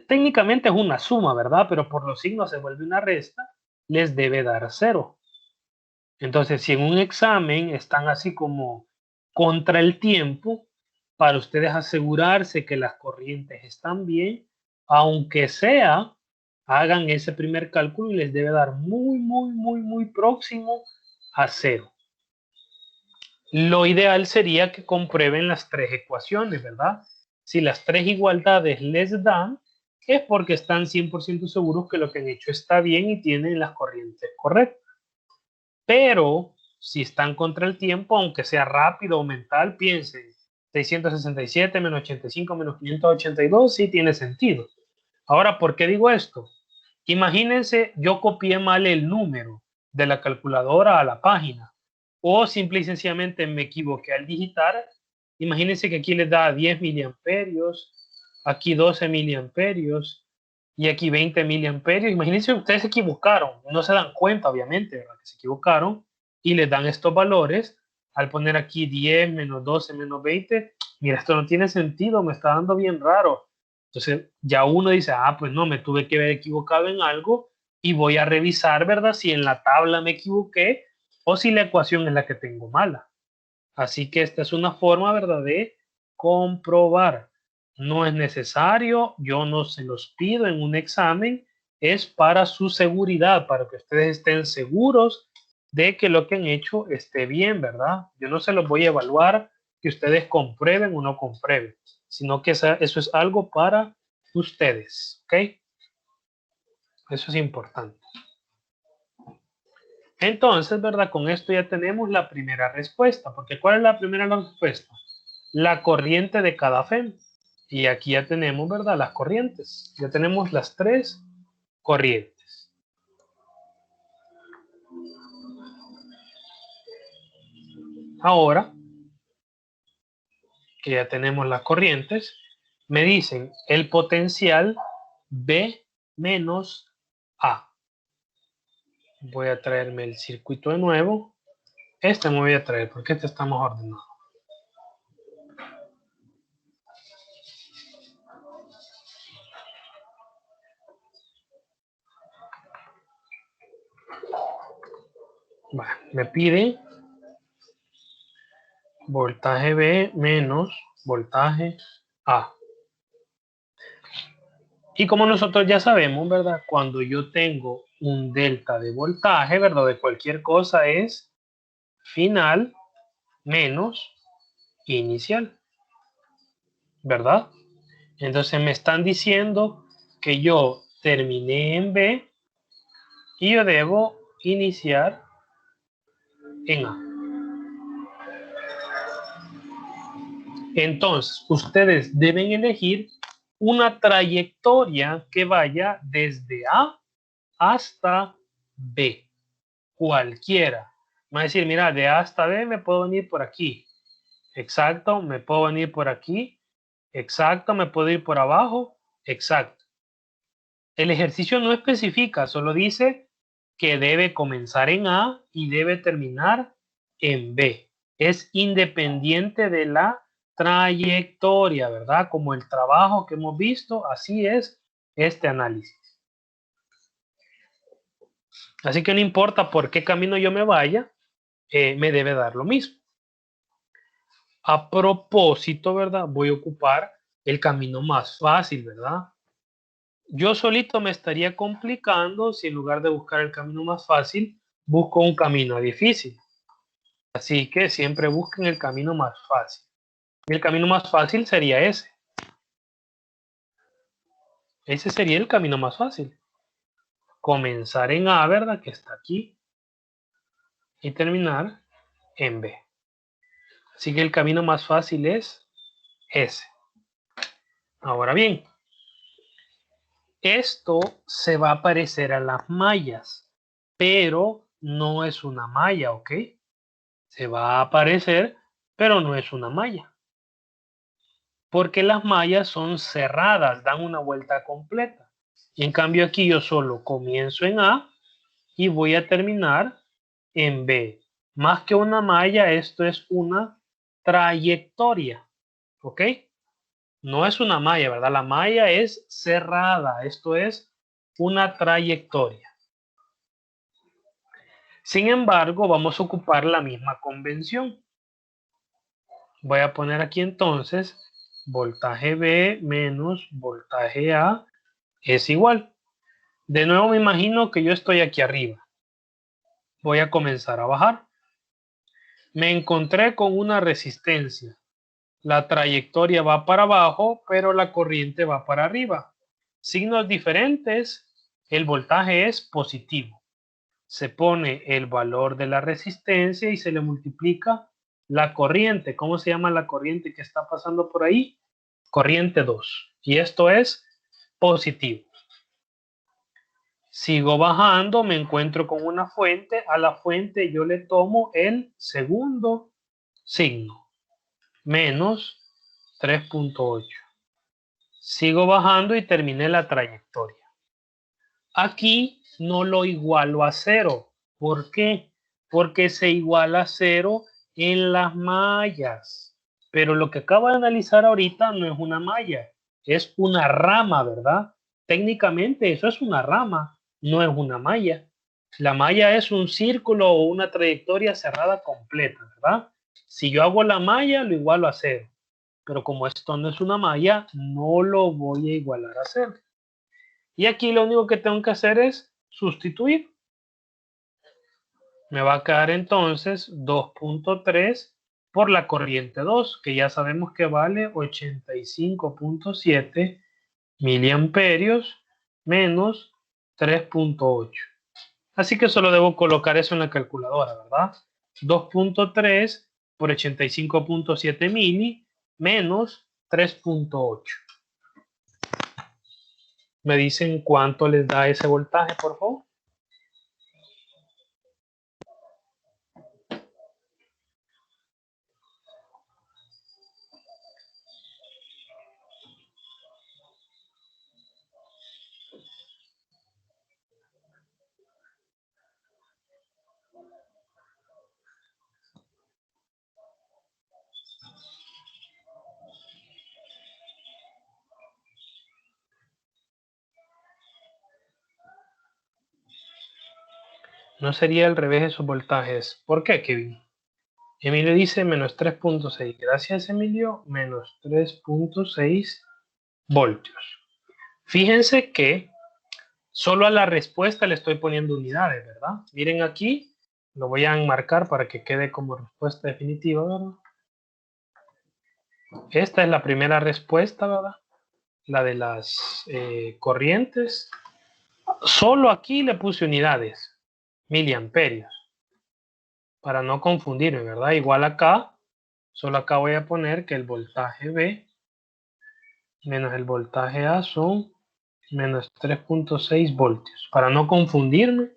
técnicamente es una suma, ¿verdad? Pero por los signos se vuelve una resta, les debe dar 0. Entonces, si en un examen están así como contra el tiempo, para ustedes asegurarse que las corrientes están bien, aunque sea, hagan ese primer cálculo y les debe dar muy próximo a 0. Lo ideal sería que comprueben las 3 ecuaciones, ¿verdad? Si las 3 igualdades les dan, es porque están 100% seguros que lo que han hecho está bien y tienen las corrientes correctas. Pero si están contra el tiempo, aunque sea rápido o mental, piensen, 667 menos 85 menos 582, sí tiene sentido. Ahora, ¿por qué digo esto? Imagínense, yo copié mal el número de la calculadora a la página, o simple y sencillamente me equivoqué al digitar. Imagínense que aquí les da 10 miliamperios, aquí 12 miliamperios y aquí 20 miliamperios. Imagínense, ustedes se equivocaron, no se dan cuenta, obviamente, ¿verdad? Que se equivocaron y les dan estos valores. Al poner aquí 10 menos 12 menos 20, mira, esto no tiene sentido, me está dando bien raro. Entonces ya uno dice, pues no, me tuve que haber equivocado en algo y voy a revisar, ¿verdad? Si en la tabla me equivoqué o si la ecuación es la que tengo mala. Así que esta es una forma, ¿verdad? De comprobar. No es necesario, yo no se los pido en un examen, es para su seguridad, para que ustedes estén seguros de que lo que han hecho esté bien, ¿verdad? Yo no se los voy a evaluar que ustedes comprueben o no comprueben, sino que eso es algo para ustedes, ¿ok? Eso es importante. Entonces, ¿verdad? Con esto ya tenemos la primera respuesta, porque ¿cuál es la primera respuesta? La corriente de cada FEM. Y aquí ya tenemos, ¿verdad? Las corrientes. Ya tenemos las 3 corrientes. Ahora que ya tenemos las corrientes, me dicen el potencial B menos A. Voy a traerme el circuito de nuevo. Este me voy a traer porque este está más ordenado. Bueno, me pide voltaje B menos voltaje A. Y como nosotros ya sabemos, ¿verdad? Cuando yo tengo un delta de voltaje, ¿verdad? De cualquier cosa es final menos inicial, ¿verdad? Entonces me están diciendo que yo terminé en B y yo debo iniciar en A. Entonces, ustedes deben elegir una trayectoria que vaya desde A hasta B, cualquiera. Va a decir, mira, de A hasta B me puedo venir por aquí. Exacto, me puedo venir por aquí. Exacto, me puedo ir por abajo. Exacto. El ejercicio no especifica, solo dice que debe comenzar en A y debe terminar en B. Es independiente de la trayectoria, ¿verdad? Como el trabajo que hemos visto, así es este análisis. Así que no importa por qué camino yo me vaya, me debe dar lo mismo. A propósito, ¿verdad? Voy a ocupar el camino más fácil, ¿verdad? Yo solito me estaría complicando si en lugar de buscar el camino más fácil, busco un camino difícil. Así que siempre busquen el camino más fácil. Y el camino más fácil sería ese. Ese sería el camino más fácil. Comenzar en A, ¿verdad? Que está aquí. Y terminar en B. Así que el camino más fácil es ese. Ahora bien, esto se va a parecer a las mallas, pero no es una malla, ¿ok? Se va a parecer, pero no es una malla. Porque las mallas son cerradas, dan una vuelta completa. Y en cambio aquí yo solo comienzo en A y voy a terminar en B. Más que una malla, esto es una trayectoria. ¿Ok? No es una malla, ¿verdad? La malla es cerrada. Esto es una trayectoria. Sin embargo, vamos a ocupar la misma convención. Voy a poner aquí entonces voltaje B menos voltaje A es igual. De nuevo me imagino que yo estoy aquí arriba. Voy a comenzar a bajar. Me encontré con una resistencia. La trayectoria va para abajo, pero la corriente va para arriba. Signos diferentes, el voltaje es positivo. Se pone el valor de la resistencia y se le multiplica la corriente. ¿Cómo se llama la corriente que está pasando por ahí? Corriente 2. Y esto es positivo. Sigo bajando, me encuentro con una fuente. A la fuente yo le tomo el segundo signo, menos 3.8. Sigo bajando y terminé la trayectoria. Aquí no lo igualo a 0. ¿Por qué? Porque se iguala a 0 en las mallas. Pero lo que acabo de analizar ahorita no es una malla, es una rama, ¿verdad? Técnicamente eso es una rama, no es una malla. La malla es un círculo o una trayectoria cerrada completa, ¿verdad? Si yo hago la malla, lo igualo a 0. Pero como esto no es una malla, no lo voy a igualar a 0. Y aquí lo único que tengo que hacer es sustituir. Me va a quedar entonces 2.3 por la corriente 2, que ya sabemos que vale 85.7 miliamperios menos 3.8. Así que solo debo colocar eso en la calculadora, ¿verdad? 2.3 por 85.7 mili menos 3.8. ¿Me dicen cuánto les da ese voltaje, por favor? No sería al revés de sus voltajes. ¿Por qué, Kevin? Emilio dice menos 3.6. Gracias, Emilio. Menos 3.6 voltios. Fíjense que solo a la respuesta le estoy poniendo unidades, ¿verdad? Miren aquí, Lo voy a enmarcar para que quede como respuesta definitiva, ¿verdad? Esta es la primera respuesta, ¿verdad? La de las corrientes. Solo aquí le puse unidades, miliamperios, para no confundirme, ¿verdad? Igual acá, solo acá voy a poner que el voltaje B menos el voltaje A son menos 3.6 voltios. Para no confundirme,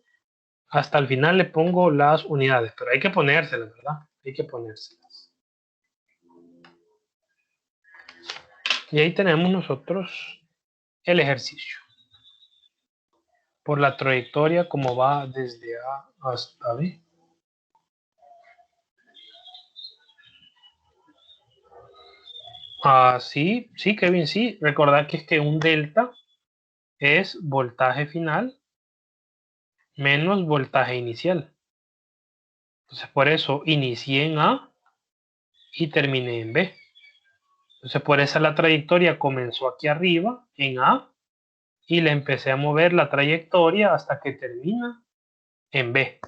hasta el final le pongo las unidades, pero hay que ponérselas, ¿verdad? Hay que ponérselas. Y ahí tenemos nosotros el ejercicio. Por la trayectoria como va desde A hasta B. Sí, sí, Kevin, sí. Recordad que es que un delta es voltaje final menos voltaje inicial. Entonces, por eso inicié en A y terminé en B. Entonces, por eso la trayectoria comenzó aquí arriba, en A, y le empecé a mover la trayectoria hasta que termina en B.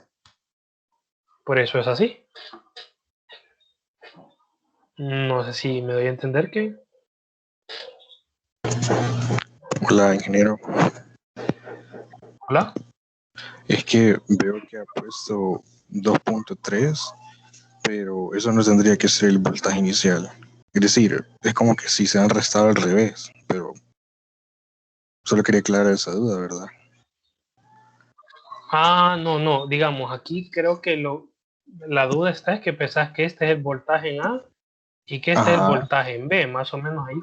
Por eso es así. No sé si me doy a entender que... Hola, ingeniero. Hola. Es que veo que ha puesto 2.3, pero eso no tendría que ser el voltaje inicial. Es decir, es como que si se han restado al revés, pero solo quería aclarar esa duda, ¿verdad? No. Digamos, aquí creo que la duda está es que pensás que este es el voltaje en A y que este es el Ajá, voltaje en B, más o menos ahí.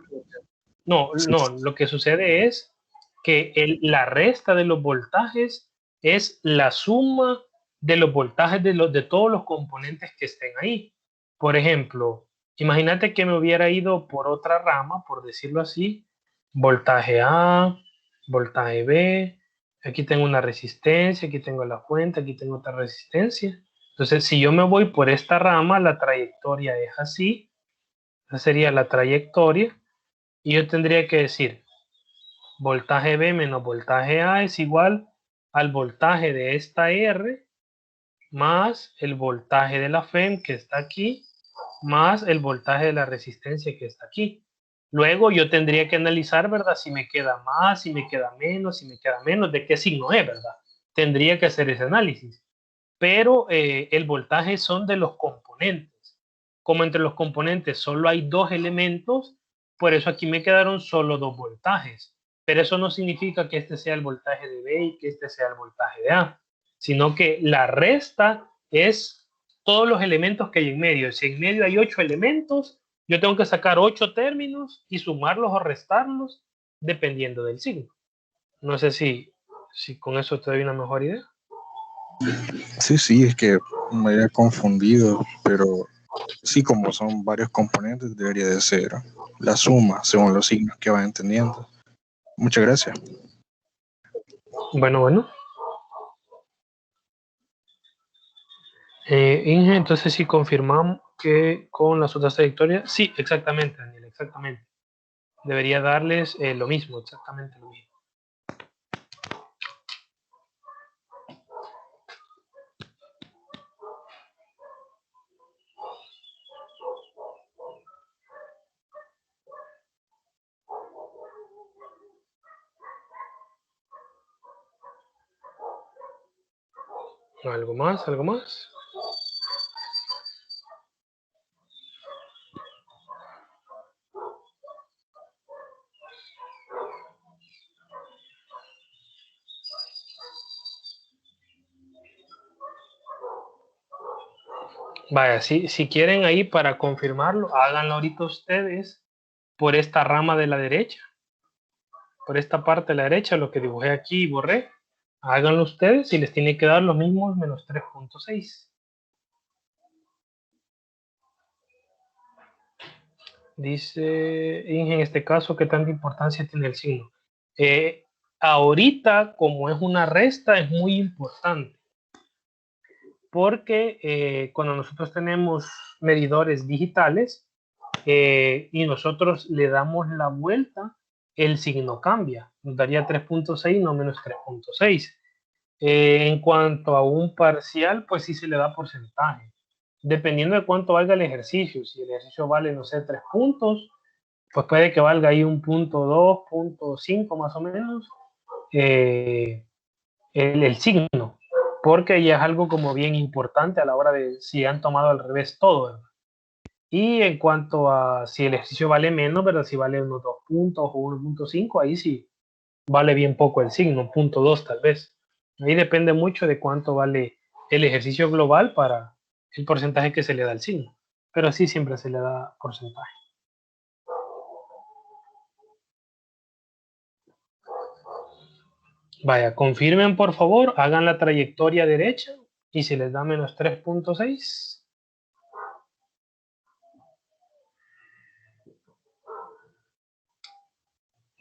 No, sí, lo que sucede es que la resta de los voltajes es la suma de los voltajes de todos los componentes que estén ahí. Por ejemplo, imagínate que me hubiera ido por otra rama, por decirlo así, voltaje A, voltaje B, aquí tengo una resistencia, aquí tengo la fuente, aquí tengo otra resistencia. Entonces, si yo me voy por esta rama, la trayectoria es así, esa sería la trayectoria, y yo tendría que decir, voltaje B menos voltaje A es igual al voltaje de esta R más el voltaje de la FEM que está aquí, más el voltaje de la resistencia que está aquí. Luego yo tendría que analizar, ¿verdad? Si me queda más, si me queda menos, si me queda menos, de qué signo es, ¿verdad? Tendría que hacer ese análisis. Pero el voltaje son de los componentes. Como entre los componentes solo hay dos elementos, por eso aquí me quedaron solo dos voltajes. Pero eso no significa que este sea el voltaje de B y que este sea el voltaje de A, sino que la resta es todos los elementos que hay en medio. Si en medio hay 8 elementos, yo tengo que sacar 8 términos y sumarlos o restarlos dependiendo del signo. No sé si con eso te doy una mejor idea. sí, es que me había confundido, pero sí, como son varios componentes, debería de ser la suma según los signos que va entendiendo. Muchas gracias. Bueno. Inge, entonces sí confirmamos que con las otras trayectorias, sí, exactamente, Daniel, exactamente. Debería darles lo mismo, exactamente lo mismo. ¿Algo más? ¿Algo más? Vaya, si quieren ahí para confirmarlo, háganlo ahorita ustedes por esta rama de la derecha, por esta parte de la derecha, lo que dibujé aquí y borré. Háganlo ustedes y les tiene que dar los mismos menos 3.6. Dice Inge, en este caso, ¿qué tanta importancia tiene el signo? Ahorita, como es una resta, es muy importante. Porque cuando nosotros tenemos medidores digitales y nosotros le damos la vuelta, el signo cambia. Nos daría 3.6, no menos 3.6. En cuanto a un parcial, pues sí se le da porcentaje. Dependiendo de cuánto valga el ejercicio. Si el ejercicio vale, no sé, 3 puntos, pues puede que valga ahí un punto 2, punto 5 más o menos, eh, el signo. Porque ya es algo como bien importante a la hora de si han tomado al revés todo, ¿verdad? Y en cuanto a si el ejercicio vale menos, ¿verdad? Si vale unos 2 puntos o 1.5, ahí sí vale bien poco el signo, punto 2 tal vez. Ahí depende mucho de cuánto vale el ejercicio global para el porcentaje que se le da al signo. Pero sí siempre se le da porcentaje. Vaya, confirmen por favor, hagan la trayectoria derecha y si les da menos 3.6.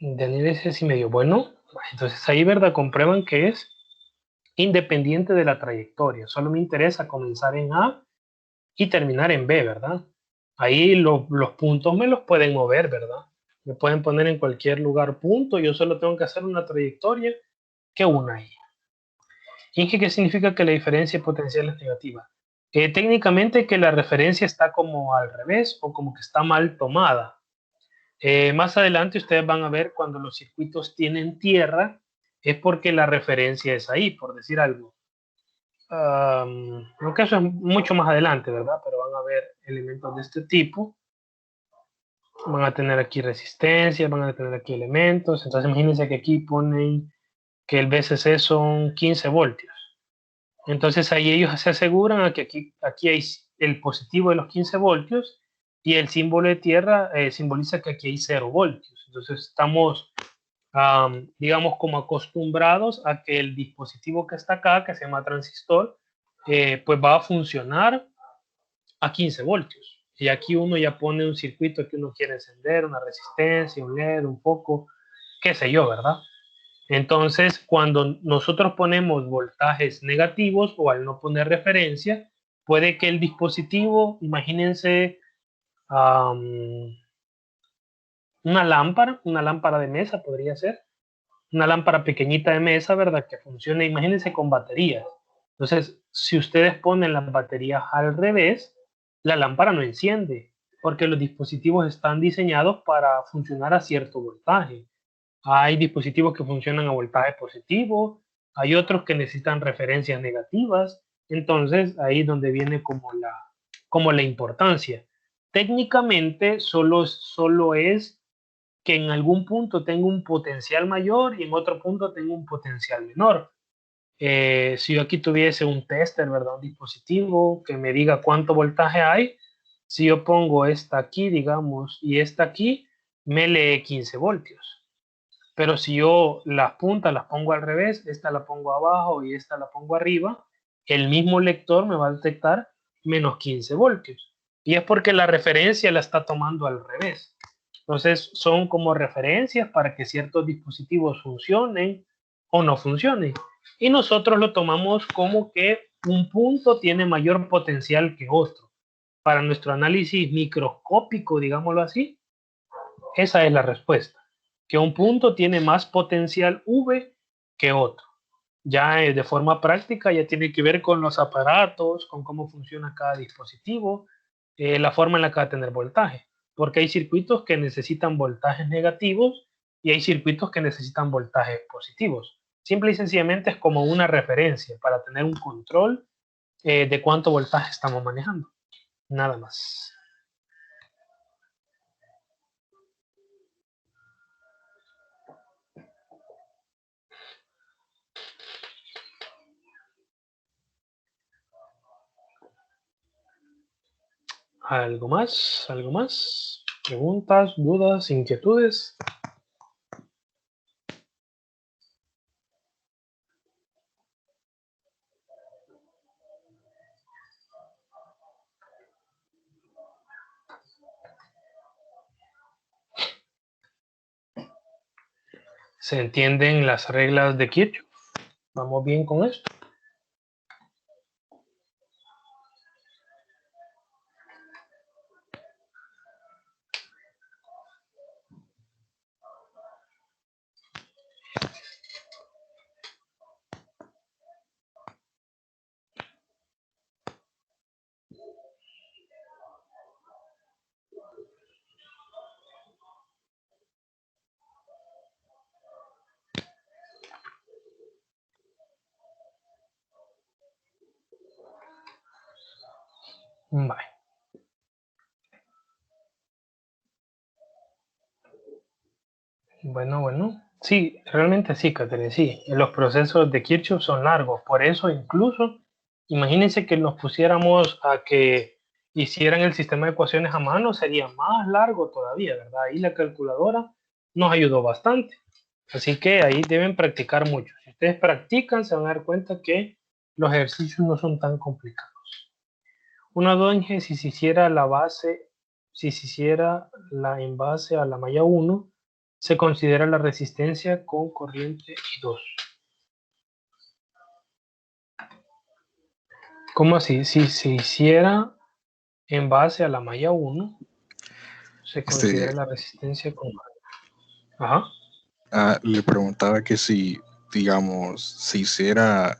De nivel 6,5. Bueno, entonces ahí, ¿verdad? Comprueban que es independiente de la trayectoria. Solo me interesa comenzar en A y terminar en B, ¿verdad? Ahí los puntos me los pueden mover, ¿verdad? Me pueden poner en cualquier lugar punto, yo solo tengo que hacer una trayectoria que una I. ¿Y qué significa que la diferencia potencial es negativa? Técnicamente que la referencia está como al revés o como que está mal tomada. Más adelante ustedes van a ver cuando los circuitos tienen tierra, es porque la referencia es ahí, por decir algo. Aunque eso es mucho más adelante, ¿verdad? Pero van a ver elementos de este tipo. Van a tener aquí resistencia, van a tener aquí elementos. Entonces imagínense que aquí ponen que el VCC son 15 voltios. Entonces ahí ellos se aseguran a que aquí hay el positivo de los 15 voltios y el símbolo de tierra simboliza que aquí hay 0 voltios. Entonces estamos, digamos, como acostumbrados a que el dispositivo que está acá, que se llama transistor, pues va a funcionar a 15 voltios. Y aquí uno ya pone un circuito que uno quiere encender, una resistencia, un LED, un foco, qué sé yo, ¿verdad? Entonces, cuando nosotros ponemos voltajes negativos o al no poner referencia, puede que el dispositivo, imagínense una lámpara de mesa podría ser, una lámpara pequeñita de mesa, ¿verdad? Que funcione, imagínense con baterías. Entonces, si ustedes ponen las baterías al revés, la lámpara no enciende, porque los dispositivos están diseñados para funcionar a cierto voltaje. Hay dispositivos que funcionan a voltaje positivo, hay otros que necesitan referencias negativas, entonces ahí es donde viene como la importancia. Técnicamente solo es que en algún punto tengo un potencial mayor y en otro punto tengo un potencial menor. Si yo aquí tuviese un tester, ¿verdad? Un dispositivo que me diga cuánto voltaje hay, si yo pongo esta aquí, digamos, y esta aquí, me lee 15 voltios. Pero si yo las puntas las pongo al revés, esta la pongo abajo y esta la pongo arriba, el mismo lector me va a detectar menos 15 voltios. Y es porque la referencia la está tomando al revés. Entonces son como referencias para que ciertos dispositivos funcionen o no funcionen. Y nosotros lo tomamos como que un punto tiene mayor potencial que otro. Para nuestro análisis microscópico, digámoslo así, esa es la respuesta. Que un punto tiene más potencial V que otro. Ya de forma práctica ya tiene que ver con los aparatos, con cómo funciona cada dispositivo, la forma en la que va a tener voltaje. Porque hay circuitos que necesitan voltajes negativos y hay circuitos que necesitan voltajes positivos. Simple y sencillamente es como una referencia para tener un control de cuánto voltaje estamos manejando. Nada más. ¿Algo más? ¿Algo más? ¿Preguntas, dudas, inquietudes? ¿Se entienden las reglas de Kirchhoff? ¿Vamos bien con esto? Vale. Bueno. Sí, realmente sí, Catherine, sí. Los procesos de Kirchhoff son largos. Por eso, incluso, imagínense que nos pusiéramos a que hicieran el sistema de ecuaciones a mano, sería más largo todavía, ¿verdad? Ahí la calculadora nos ayudó bastante. Así que ahí deben practicar mucho. Si ustedes practican, se van a dar cuenta que los ejercicios no son tan complicados. Una duda en que si se hiciera la base, si se hiciera la en base a la malla 1, se considera la resistencia con corriente I2. ¿Cómo así? Si se hiciera en base a la malla 1, se considera la resistencia con... Ajá. Le preguntaba que si, digamos, se hiciera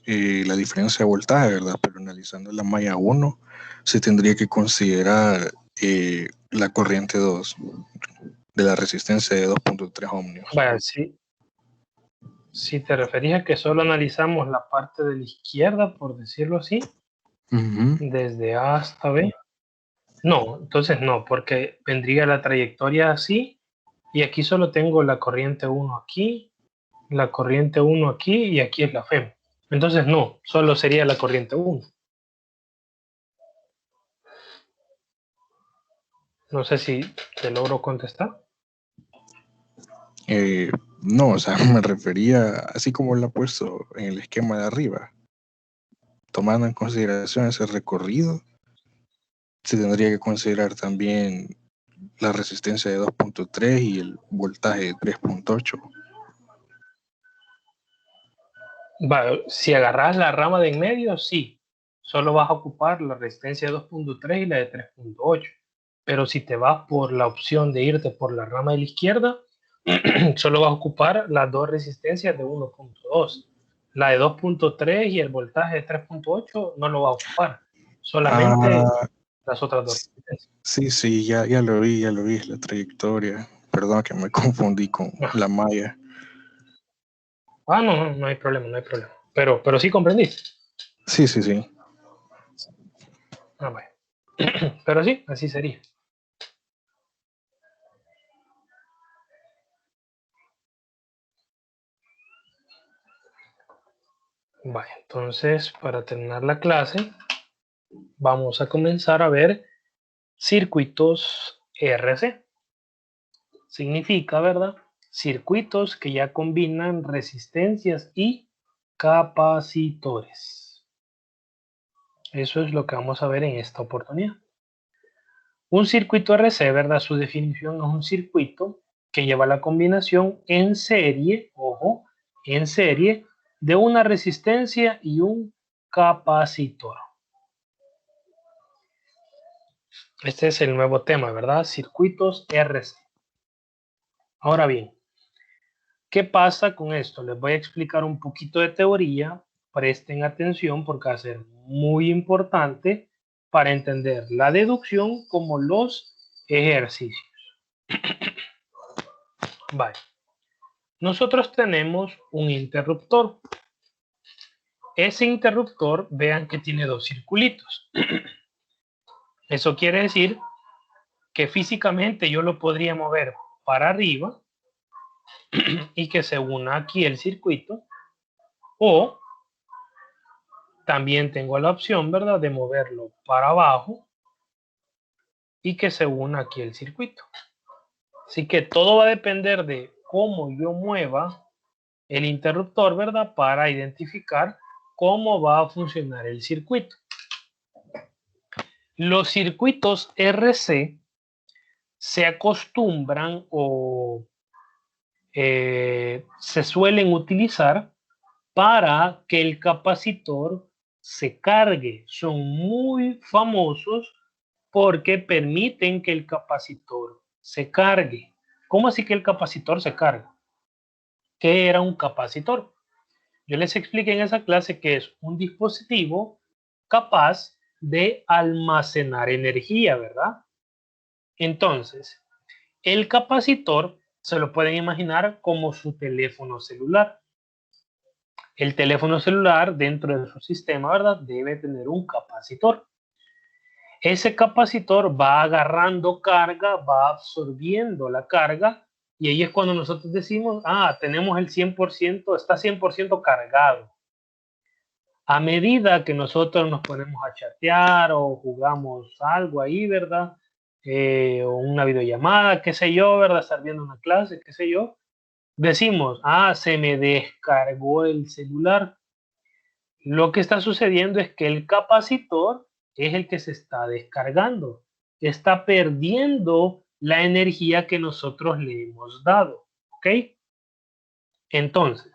la diferencia de voltaje, ¿verdad? Pero analizando la malla 1, se tendría que considerar la corriente 2 de la resistencia de 2.3 ohmios. Vaya, sí. Si te referís a que solo analizamos la parte de la izquierda, por decirlo así, desde A hasta B, no, entonces no, porque vendría la trayectoria así, y aquí solo tengo la corriente 1 aquí, la corriente 1 aquí, y aquí es la FEM. Entonces no, solo sería la corriente 1. No sé si te logro contestar. No, o sea, me refería, así como lo he puesto en el esquema de arriba, tomando en consideración ese recorrido, se tendría que considerar también la resistencia de 2.3 y el voltaje de 3.8. Si agarras la rama de en medio, sí, solo vas a ocupar la resistencia de 2.3 y la de 3.8. Pero si te vas por la opción de irte por la rama de la izquierda, solo vas a ocupar las dos resistencias de 1.2. La de 2.3 y el voltaje de 3.8 no lo vas a ocupar, solamente las otras dos resistencias. Sí, ya lo vi, es la trayectoria. Perdón que me confundí con la malla. No hay problema, no hay problema. Pero sí comprendiste. Sí. Bueno. Pero sí, así sería. Vale, entonces para terminar la clase, vamos a comenzar a ver circuitos RC. Significa, ¿verdad? Circuitos que ya combinan resistencias y capacitores. Eso es lo que vamos a ver en esta oportunidad. Un circuito RC, ¿verdad? Su definición es un circuito que lleva la combinación en serie, ojo, en serie, de una resistencia y un capacitor. Este es el nuevo tema, ¿verdad? Circuitos RC. Ahora bien, ¿qué pasa con esto? Les voy a explicar un poquito de teoría. Presten atención porque va a ser muy importante para entender la deducción como los ejercicios. Vale. Nosotros tenemos un interruptor. Ese interruptor, vean que tiene dos circulitos. Eso quiere decir que físicamente yo lo podría mover para arriba y que se una aquí el circuito, o también tengo la opción, ¿verdad?, de moverlo para abajo y que se una aquí el circuito. Así que todo va a depender de cómo yo mueva el interruptor, ¿verdad?, para identificar cómo va a funcionar el circuito. Los circuitos RC se acostumbran o se suelen utilizar para que el capacitor se cargue. Son muy famosos porque permiten que el capacitor se cargue. ¿Cómo así que el capacitor se carga? ¿Qué era un capacitor? Yo les expliqué en esa clase que es un dispositivo capaz de almacenar energía, ¿verdad? Entonces, el capacitor se lo pueden imaginar como su teléfono celular. El teléfono celular dentro de su sistema, ¿verdad?, debe tener un capacitor. ese capacitor va agarrando carga, va absorbiendo la carga, y ahí es cuando nosotros decimos, tenemos el 100%, está 100% cargado. A medida que nosotros nos ponemos a chatear o jugamos algo ahí, ¿verdad? O una videollamada, qué sé yo, ¿verdad? Estar viendo una clase, qué sé yo. Decimos, se me descargó el celular. Lo que está sucediendo es que el capacitor es el que se está descargando. Está perdiendo la energía que nosotros le hemos dado. ¿Ok? Entonces,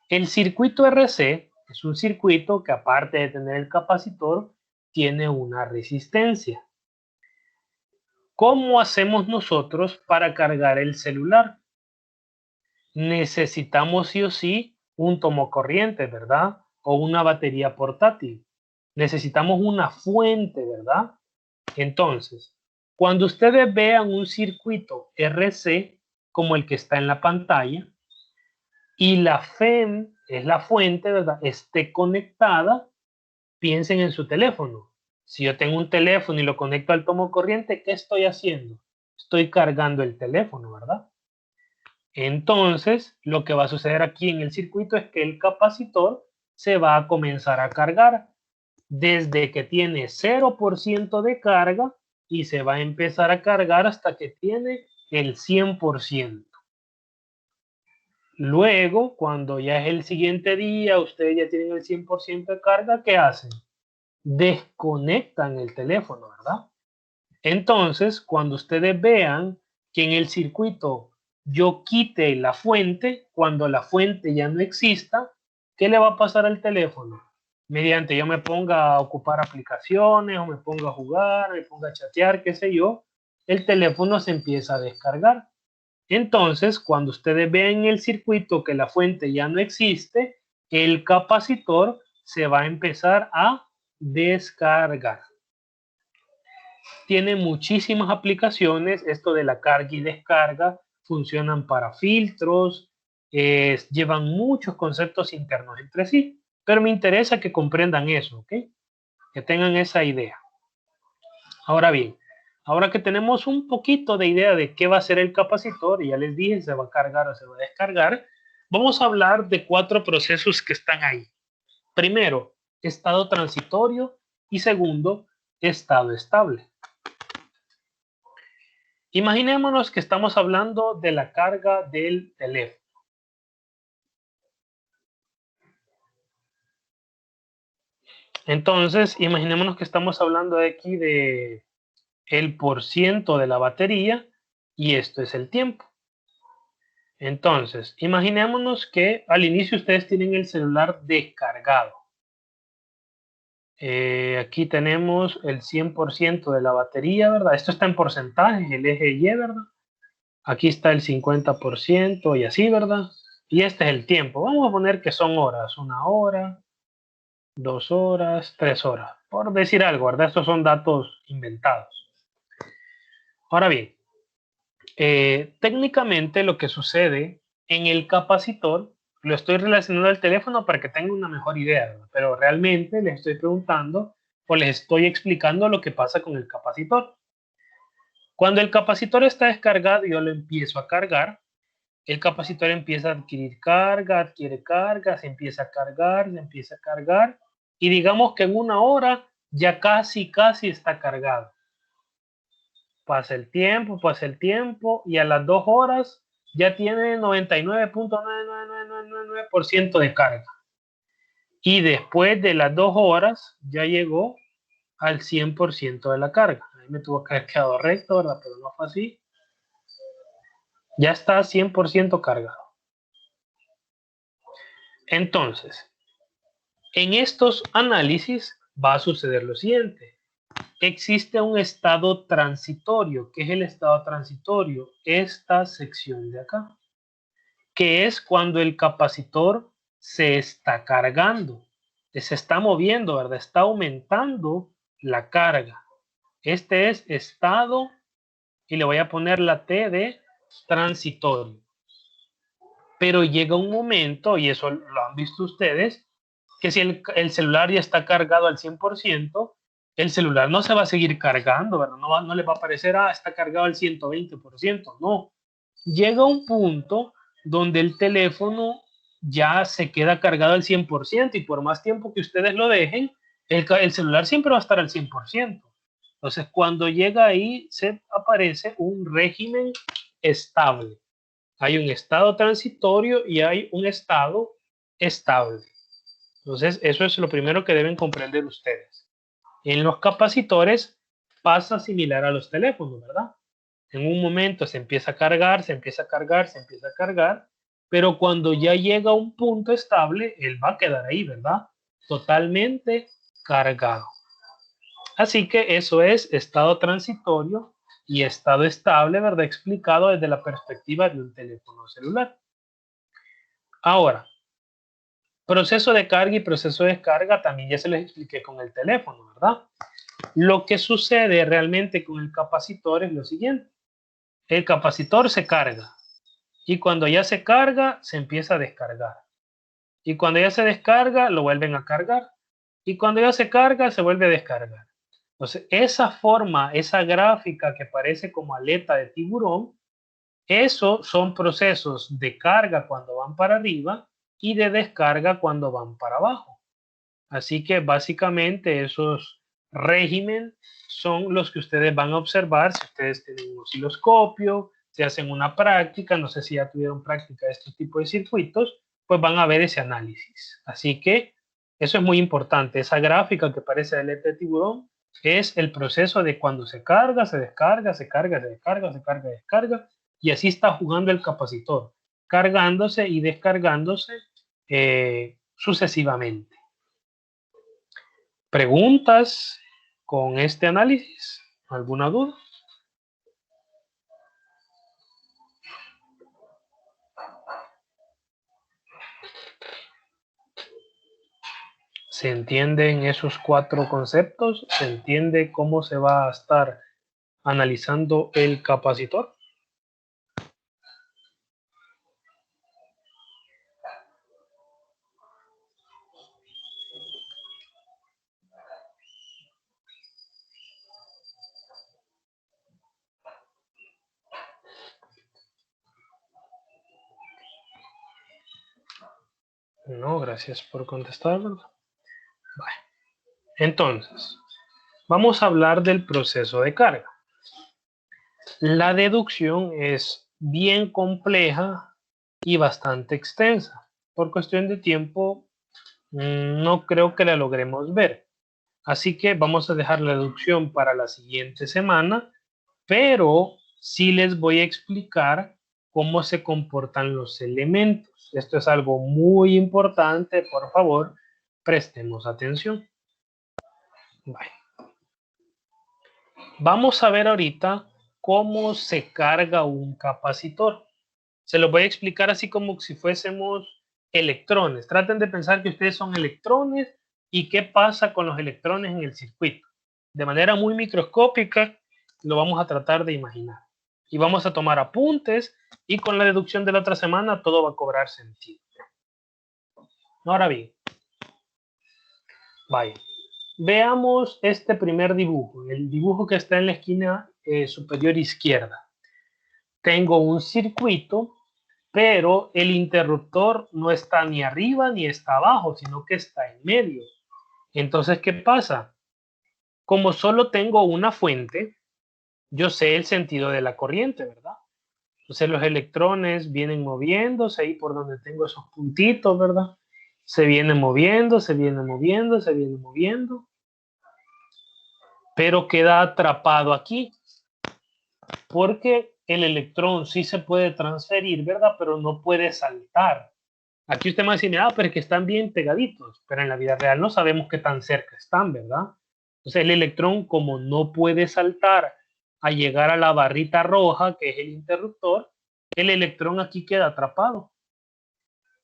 el circuito RC es un circuito que, aparte de tener el capacitor, tiene una resistencia. ¿Cómo hacemos nosotros para cargar el celular? Necesitamos sí o sí un tomacorriente, ¿verdad? O una batería portátil. Necesitamos una fuente, ¿verdad? Entonces, cuando ustedes vean un circuito RC como el que está en la pantalla y la FEM es la fuente, ¿verdad? Esté conectada, piensen en su teléfono. Si yo tengo un teléfono y lo conecto al tomacorriente, ¿qué estoy haciendo? Estoy cargando el teléfono, ¿verdad? Entonces, lo que va a suceder aquí en el circuito es que el capacitor se va a comenzar a cargar desde que tiene 0% de carga y se va a empezar a cargar hasta que tiene el 100%. Luego, cuando ya es el siguiente día, ustedes ya tienen el 100% de carga, ¿qué hacen? Desconectan el teléfono, ¿verdad? Entonces, cuando ustedes vean que en el circuito yo quite la fuente, cuando la fuente ya no exista, ¿qué le va a pasar al teléfono? Mediante yo me ponga a ocupar aplicaciones o me ponga a jugar, me ponga a chatear, qué sé yo, el teléfono se empieza a descargar. Entonces, cuando ustedes vean en el circuito que la fuente ya no existe, el capacitor se va a empezar a descargar. Tiene muchísimas aplicaciones, esto de la carga y descarga, funcionan para filtros, llevan muchos conceptos internos entre sí, pero me interesa que comprendan eso, ¿ok? Que tengan esa idea. Ahora bien, ahora que tenemos un poquito de idea de qué va a ser el capacitor, y ya les dije, se va a cargar o se va a descargar, vamos a hablar de 4 procesos que están ahí. Primero, estado transitorio, y segundo, estado estable. Imaginémonos que estamos hablando de la carga del teléfono. Entonces, imaginémonos que estamos hablando aquí de el % de la batería y esto es el tiempo. Entonces, imaginémonos que al inicio ustedes tienen el celular descargado. Aquí tenemos el 100% de la batería, ¿verdad? Esto está en porcentajes, el eje Y, ¿verdad? Aquí está el 50% y así, ¿verdad? Y este es el tiempo. Vamos a poner que son horas, 1 hora, 2 horas, 3 horas, por decir algo, ¿verdad? Estos son datos inventados. Ahora bien, técnicamente lo que sucede en el capacitor, lo estoy relacionando al teléfono para que tengan una mejor idea, ¿verdad? Pero realmente les estoy preguntando o les estoy explicando lo que pasa con el capacitor. Cuando el capacitor está descargado y yo lo empiezo a cargar, el capacitor empieza a adquirir carga, adquiere carga, se empieza a cargar, se empieza a cargar, y digamos que en 1 hora ya casi está cargado. Pasa el tiempo, y a las 2 horas ya tiene 99.99999% de carga. Y después de las 2 horas ya llegó al 100% de la carga. Ahí me tuvo que haber quedado recto, ¿verdad? Pero no fue así. Ya está 100% cargado. Entonces, en estos análisis va a suceder lo siguiente. Existe un estado transitorio. ¿Qué es el estado transitorio? Esta sección de acá, que es cuando el capacitor se está cargando, se está moviendo, ¿verdad? Está aumentando la carga. Este es estado, y le voy a poner la T de transitorio. Pero llega un momento, y eso lo han visto ustedes, que si el celular ya está cargado al 100%, el celular no se va a seguir cargando, ¿verdad? No le va a aparecer, está cargado al 120%, no. Llega un punto donde el teléfono ya se queda cargado al 100% y por más tiempo que ustedes lo dejen, el celular siempre va a estar al 100%. Entonces, cuando llega ahí, se aparece un régimen estable. Hay un estado transitorio y hay un estado estable. Entonces, eso es lo primero que deben comprender ustedes. En los capacitores pasa similar a los teléfonos, ¿verdad? En un momento se empieza a cargar, se empieza a cargar, se empieza a cargar, pero cuando ya llega a un punto estable, él va a quedar ahí, ¿verdad? Totalmente cargado. Así que eso es estado transitorio y estado estable, ¿verdad? Explicado desde la perspectiva de un teléfono celular. Ahora, proceso de carga y proceso de descarga también ya se les expliqué con el teléfono, ¿verdad? Lo que sucede realmente con el capacitor es lo siguiente. El capacitor se carga y cuando ya se carga, se empieza a descargar. Y cuando ya se descarga, lo vuelven a cargar. Y cuando ya se carga, se vuelve a descargar. Entonces, esa forma, esa gráfica que parece como aleta de tiburón, eso son procesos de carga cuando van para arriba y de descarga cuando van para abajo. Así que básicamente esos régimen son los que ustedes van a observar si ustedes tienen un osciloscopio, si hacen una práctica, no sé si ya tuvieron práctica de este tipo de circuitos, pues van a ver ese análisis. Así que eso es muy importante. Esa gráfica que parece aleta de tiburón es el proceso de cuando se carga, se descarga, se carga, se descarga, se carga, descarga, y así está jugando el capacitor, cargándose y descargándose sucesivamente. ¿Preguntas con este análisis? ¿Alguna duda? ¿Se entienden esos 4 conceptos? ¿Se entiende cómo se va a estar analizando el capacitor? No, gracias por contestar, ¿verdad? Vale. Entonces, vamos a hablar del proceso de carga. La deducción es bien compleja y bastante extensa. Por cuestión de tiempo, no creo que la logremos ver. Así que vamos a dejar la deducción para la siguiente semana, pero sí les voy a explicar cómo se comportan los elementos. Esto es algo muy importante, por favor, prestemos atención. Bueno, vamos a ver ahorita cómo se carga un capacitor. Se los voy a explicar así como si fuésemos electrones. Traten de pensar que ustedes son electrones y qué pasa con los electrones en el circuito. De manera muy microscópica lo vamos a tratar de imaginar. Y vamos a tomar apuntes y con la deducción de la otra semana todo va a cobrar sentido. Ahora bien, vaya. Veamos este primer dibujo, el dibujo que está en la esquina superior izquierda. Tengo un circuito, pero el interruptor no está ni arriba ni está abajo, sino que está en medio. Entonces, ¿qué pasa? Como solo tengo una fuente, yo sé el sentido de la corriente, ¿verdad? Entonces los electrones vienen moviéndose ahí por donde tengo esos puntitos, ¿verdad? Se viene moviendo, se viene moviendo, se viene moviendo, pero queda atrapado aquí, porque el electrón sí se puede transferir, ¿verdad? Pero no puede saltar. Aquí usted me va a decir, pero es que están bien pegaditos, pero en la vida real no sabemos qué tan cerca están, ¿verdad? Entonces el electrón, como no puede saltar a llegar a la barrita roja, que es el interruptor, el electrón aquí queda atrapado.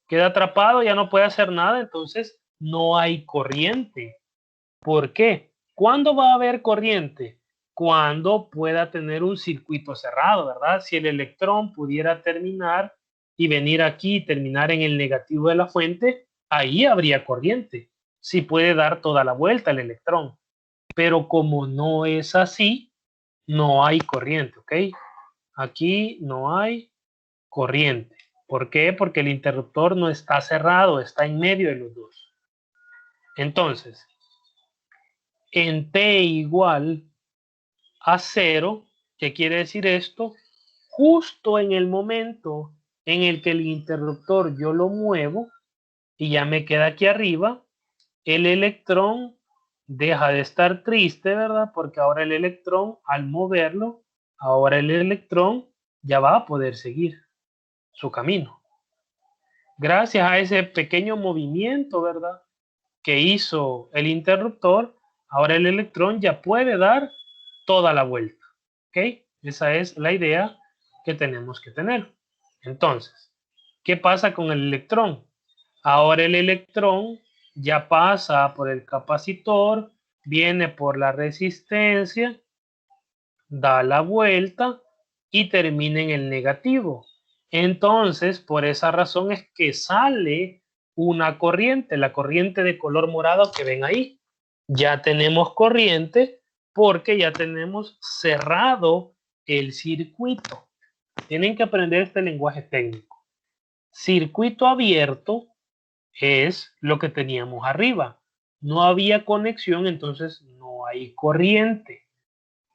Queda atrapado, ya no puede hacer nada, entonces no hay corriente. ¿Por qué? ¿Cuándo va a haber corriente? Cuando pueda tener un circuito cerrado, ¿verdad? Si el electrón pudiera terminar y venir aquí y terminar en el negativo de la fuente, ahí habría corriente. Si puede dar toda la vuelta el electrón. Pero como no es así, no hay corriente, ¿ok? Aquí no hay corriente. ¿Por qué? Porque el interruptor no está cerrado, está en medio de los dos. Entonces, en T igual a 0, ¿qué quiere decir esto? Justo en el momento en el que el interruptor yo lo muevo y ya me queda aquí arriba, el electrón deja de estar triste, ¿verdad? Porque ahora el electrón, al moverlo, ahora el electrón ya va a poder seguir su camino. Gracias a ese pequeño movimiento, ¿verdad?, que hizo el interruptor, ahora el electrón ya puede dar toda la vuelta. ¿Ok? Esa es la idea que tenemos que tener. Entonces, ¿qué pasa con el electrón? Ahora el electrón ya pasa por el capacitor, viene por la resistencia, da la vuelta y termina en el negativo. Entonces, por esa razón es que sale una corriente, la corriente de color morado que ven ahí. Ya tenemos corriente porque ya tenemos cerrado el circuito. Tienen que aprender este lenguaje técnico. Circuito abierto es lo que teníamos arriba. No había conexión, entonces no hay corriente.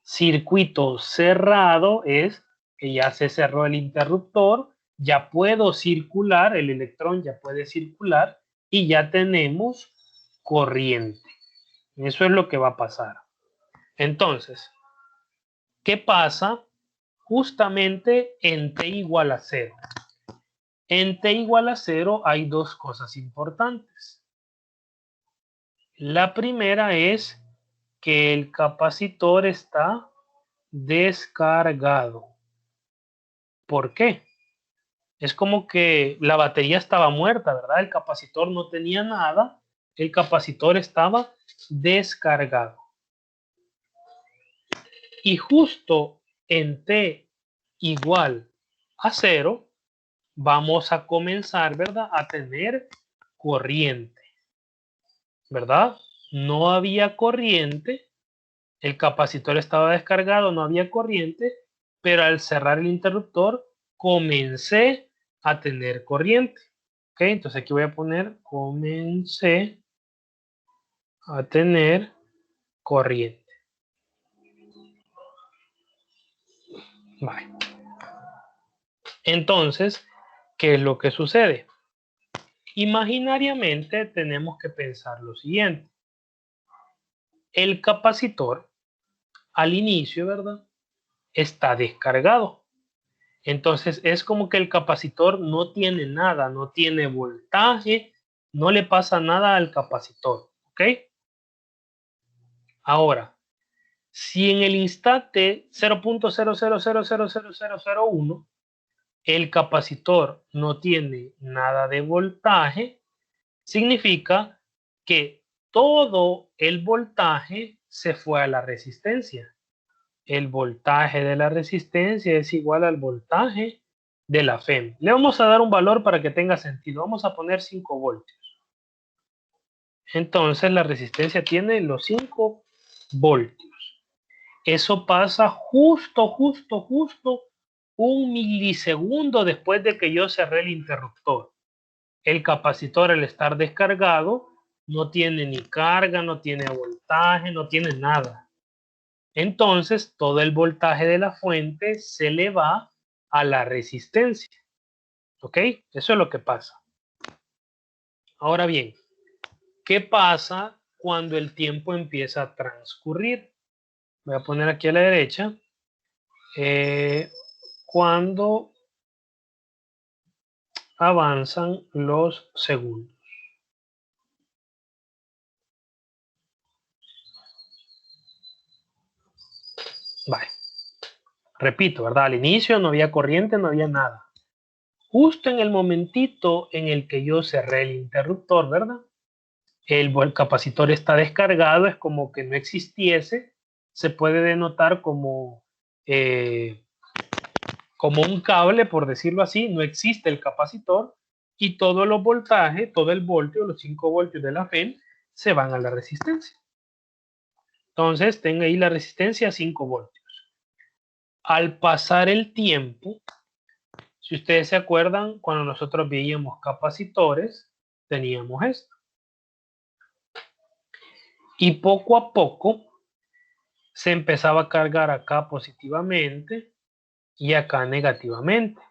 Circuito cerrado es que ya se cerró el interruptor, ya puedo circular, el electrón ya puede circular y ya tenemos corriente. Eso es lo que va a pasar. Entonces, ¿qué pasa justamente en T igual a 0? En T igual a 0 hay dos cosas importantes. La primera es que el capacitor está descargado. ¿Por qué? Es como que la batería estaba muerta, ¿verdad? El capacitor no tenía nada, el capacitor estaba descargado. Y justo en T igual a 0, vamos a comenzar, ¿verdad?, a tener corriente, ¿verdad? No había corriente, el capacitor estaba descargado, no había corriente, pero al cerrar el interruptor comencé a tener corriente. ¿Ok? Entonces aquí voy a poner comencé a tener corriente. Vale. Entonces, ¿qué es lo que sucede? Imaginariamente tenemos que pensar lo siguiente. El capacitor al inicio, ¿verdad?, está descargado. Entonces es como que el capacitor no tiene nada, no tiene voltaje, no le pasa nada al capacitor. ¿Ok? Ahora, si en el instante 0.00000001 el capacitor no tiene nada de voltaje, significa que todo el voltaje se fue a la resistencia. El voltaje de la resistencia es igual al voltaje de la FEM. Le vamos a dar un valor para que tenga sentido. Vamos a poner 5 voltios. Entonces la resistencia tiene los 5 voltios. Eso pasa justo un milisegundo después de que yo cerré el interruptor. El capacitor, al estar descargado, no tiene ni carga, no tiene voltaje, no tiene nada. Entonces, todo el voltaje de la fuente se le va a la resistencia. ¿Ok? Eso es lo que pasa. Ahora bien, ¿qué pasa cuando el tiempo empieza a transcurrir? Voy a poner aquí a la derecha. Cuando avanzan los segundos. Vale. Repito, ¿verdad? Al inicio no había corriente, no había nada. Justo en el momentito en el que yo cerré el interruptor, ¿verdad? El capacitor está descargado, es como que no existiese. Se puede denotar como un cable, por decirlo así. No existe el capacitor y todos los voltajes, todo el voltio, los 5 voltios de la FEM, se van a la resistencia. Entonces, tenga ahí la resistencia a 5 voltios. Al pasar el tiempo, si ustedes se acuerdan, cuando nosotros veíamos capacitores, teníamos esto. Y poco a poco se empezaba a cargar acá positivamente y acá negativamente.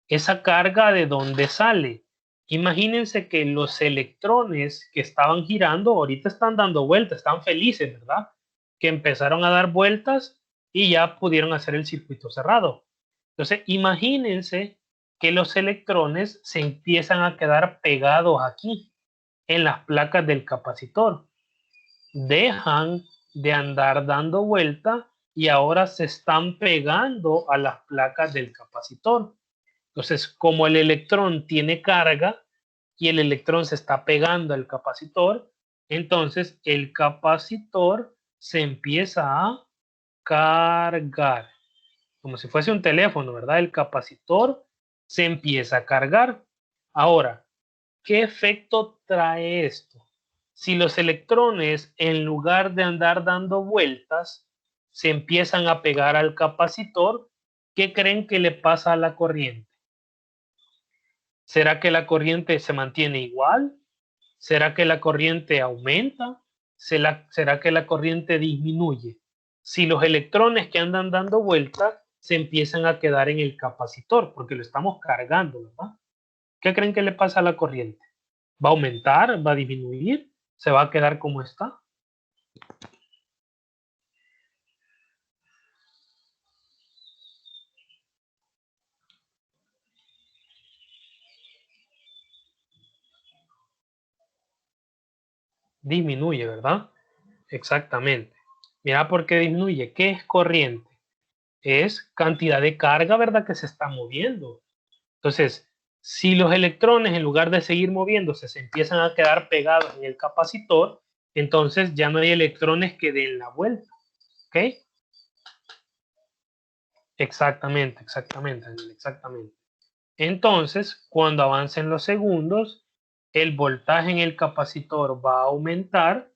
Esa carga, ¿de dónde sale? Imagínense que los electrones que estaban girando ahorita están dando vueltas, están felices, ¿verdad? Que empezaron a dar vueltas y ya pudieron hacer el circuito cerrado. Entonces, imagínense que los electrones se empiezan a quedar pegados aquí, en las placas del capacitor. Dejan de andar dando vuelta y ahora se están pegando a las placas del capacitor. Entonces, como el electrón tiene carga y el electrón se está pegando al capacitor, entonces el capacitor se empieza a cargar, como si fuese un teléfono, ¿verdad? El capacitor se empieza a cargar. Ahora, ¿qué efecto trae esto? Si los electrones, en lugar de andar dando vueltas, se empiezan a pegar al capacitor, ¿qué creen que le pasa a la corriente? ¿Será que la corriente se mantiene igual? ¿Será que la corriente aumenta? ¿Será que la corriente disminuye? Si los electrones que andan dando vueltas se empiezan a quedar en el capacitor, porque lo estamos cargando, ¿verdad? ¿Qué creen que le pasa a la corriente? ¿Va a aumentar? ¿Va a disminuir? ¿Se va a quedar como está? Disminuye, ¿verdad? Exactamente. Mira por qué disminuye. ¿Qué es corriente? Es cantidad de carga, ¿verdad? Que se está moviendo. Entonces, si los electrones, en lugar de seguir moviéndose, se empiezan a quedar pegados en el capacitor, entonces ya no hay electrones que den la vuelta. ¿Ok? Exactamente, exactamente, exactamente. Entonces, cuando avancen los segundos, el voltaje en el capacitor va a aumentar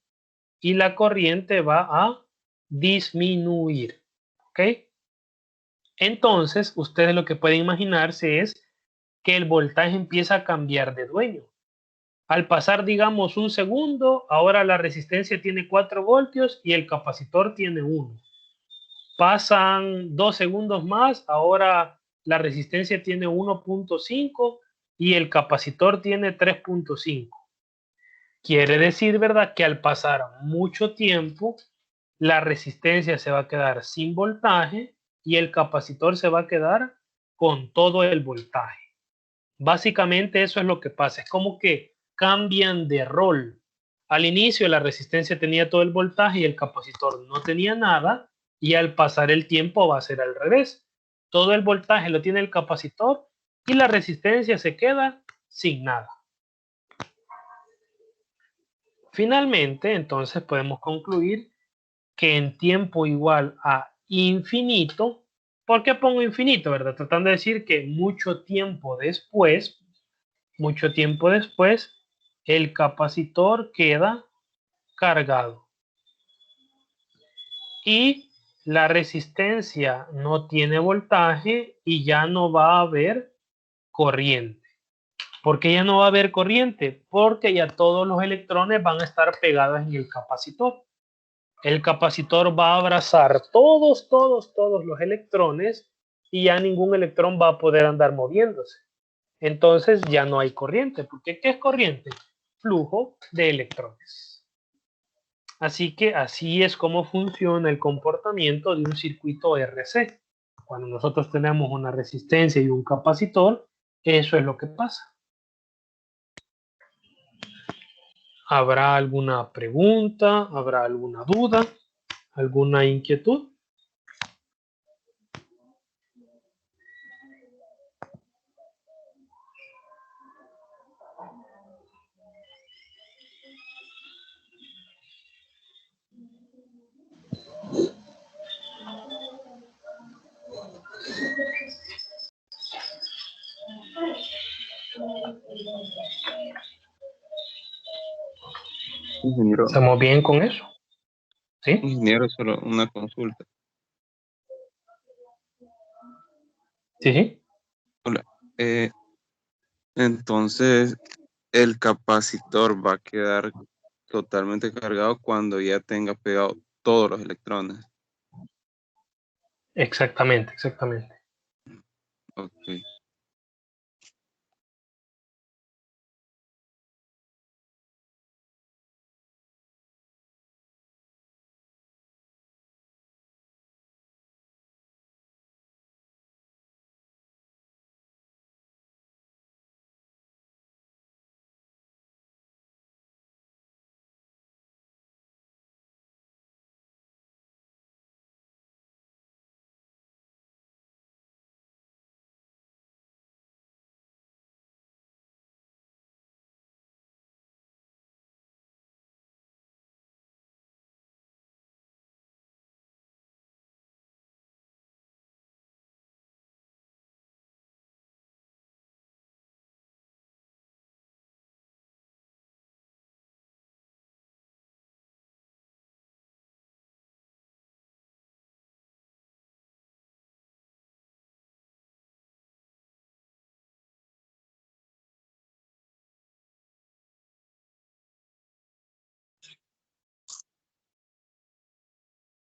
y la corriente va a disminuir. ¿Ok? Entonces, ustedes lo que pueden imaginarse es que el voltaje empieza a cambiar de dueño. Al pasar, digamos, un segundo, ahora la resistencia tiene 4 voltios y el capacitor tiene 1. Pasan 2 segundos más, ahora la resistencia tiene 1.5 y el capacitor tiene 3.5. Quiere decir, ¿verdad?, que al pasar mucho tiempo, la resistencia se va a quedar sin voltaje y el capacitor se va a quedar con todo el voltaje. Básicamente eso es lo que pasa, es como que cambian de rol. Al inicio la resistencia tenía todo el voltaje y el capacitor no tenía nada, y al pasar el tiempo va a ser al revés. Todo el voltaje lo tiene el capacitor y la resistencia se queda sin nada. Finalmente, entonces podemos concluir que en tiempo igual a infinito, ¿por qué pongo infinito, verdad? Tratando de decir que mucho tiempo después, el capacitor queda cargado y la resistencia no tiene voltaje y ya no va a haber corriente. ¿Por qué ya no va a haber corriente? Porque ya todos los electrones van a estar pegados en el capacitor. El capacitor va a abrazar todos los electrones y ya ningún electrón va a poder andar moviéndose. Entonces ya no hay corriente, porque ¿qué es corriente? Flujo de electrones. Así que así es como funciona el comportamiento de un circuito RC. Cuando nosotros tenemos una resistencia y un capacitor, eso es lo que pasa. ¿Habrá alguna pregunta? ¿Habrá alguna duda? ¿Alguna inquietud? Ingeniero, ¿Estamos bien con eso? ¿Sí? Ingeniero, solo una consulta. Sí, sí. Hola. Entonces, el capacitor va a quedar totalmente cargado cuando ya tenga pegado todos los electrones. Exactamente, exactamente. Ok.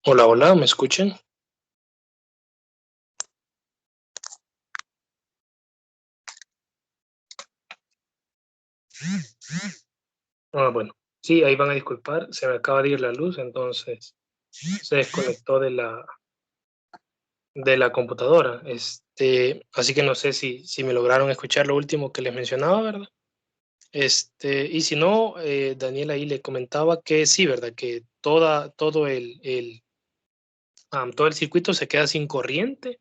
Hola, hola, ¿me escuchan? Bueno, sí, ahí van a disculpar, se me acaba de ir la luz, entonces se desconectó de la computadora. Así que no sé si me lograron escuchar lo último que les mencionaba, ¿verdad? Y si no, Daniel ahí le comentaba que sí, ¿verdad? Que todo el circuito se queda sin corriente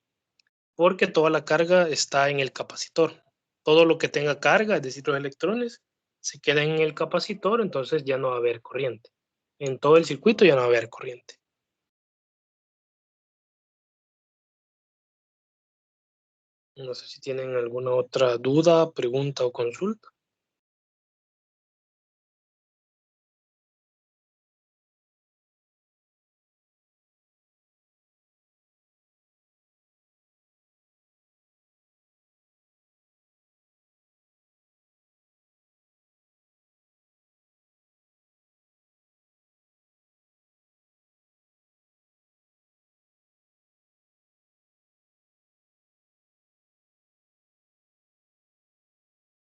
porque toda la carga está en el capacitor. Todo lo que tenga carga, es decir, los electrones, se queda en el capacitor, entonces ya no va a haber corriente. En todo el circuito ya no va a haber corriente. No sé si tienen alguna otra duda, pregunta o consulta.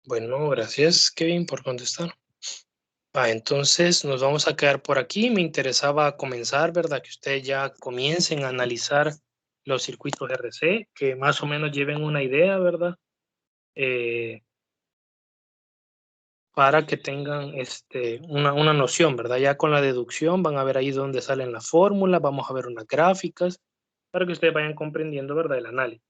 Bueno, gracias, Kevin, por contestar. Entonces nos vamos a quedar por aquí. Me interesaba comenzar, ¿verdad? Que ustedes ya comiencen a analizar los circuitos RC, que más o menos lleven una idea, ¿verdad? Eh, para que tengan una noción, ¿verdad? Ya con la deducción van a ver ahí dónde salen las fórmulas, vamos a ver unas gráficas, para que ustedes vayan comprendiendo, ¿verdad? El análisis.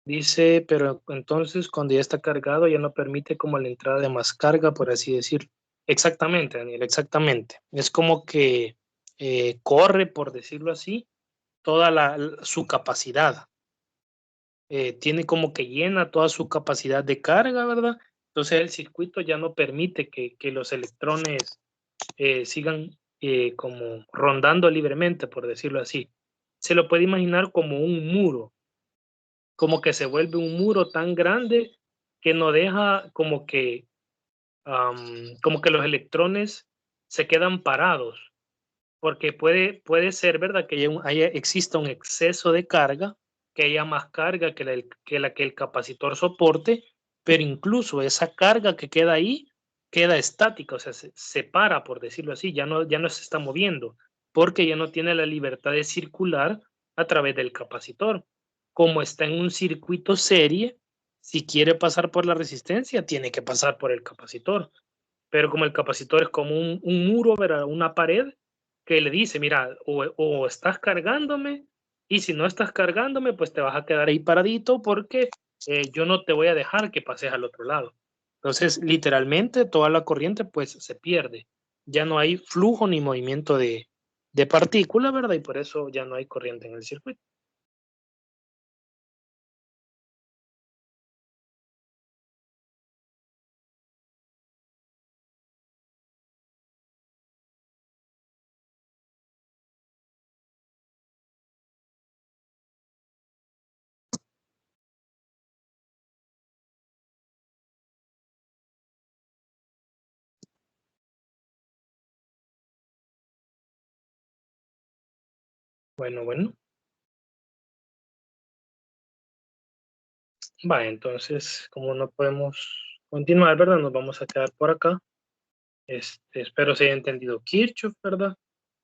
Dice, pero entonces cuando ya está cargado ya no permite como la entrada de más carga, por así decirlo. Exactamente, Daniel, exactamente. Es como que corre, por decirlo así, toda su capacidad. Tiene como que llena toda su capacidad de carga, ¿verdad? Entonces el circuito ya no permite que los electrones sigan como rondando libremente, por decirlo así. Se lo puede imaginar como un muro, como que se vuelve un muro tan grande que no deja como que los electrones se quedan parados, porque puede ser, ¿verdad? Que exista un exceso de carga, que haya más carga que la que el capacitor soporte, pero incluso esa carga que queda ahí queda estática, o sea, se separa, por decirlo así, ya no se está moviendo, porque ya no tiene la libertad de circular a través del capacitor. Como está en un circuito serie, si quiere pasar por la resistencia, tiene que pasar por el capacitor. Pero como el capacitor es como un muro, ¿verdad? Una pared que le dice, mira, o estás cargándome, y si no estás cargándome, pues te vas a quedar ahí paradito porque yo no te voy a dejar que pases al otro lado. Entonces, literalmente, toda la corriente pues se pierde. Ya no hay flujo ni movimiento de partículas, ¿verdad? Y por eso ya no hay corriente en el circuito. Bueno. Va, entonces, como no podemos continuar, ¿verdad? Nos vamos a quedar por acá. Espero se haya entendido Kirchhoff, ¿verdad?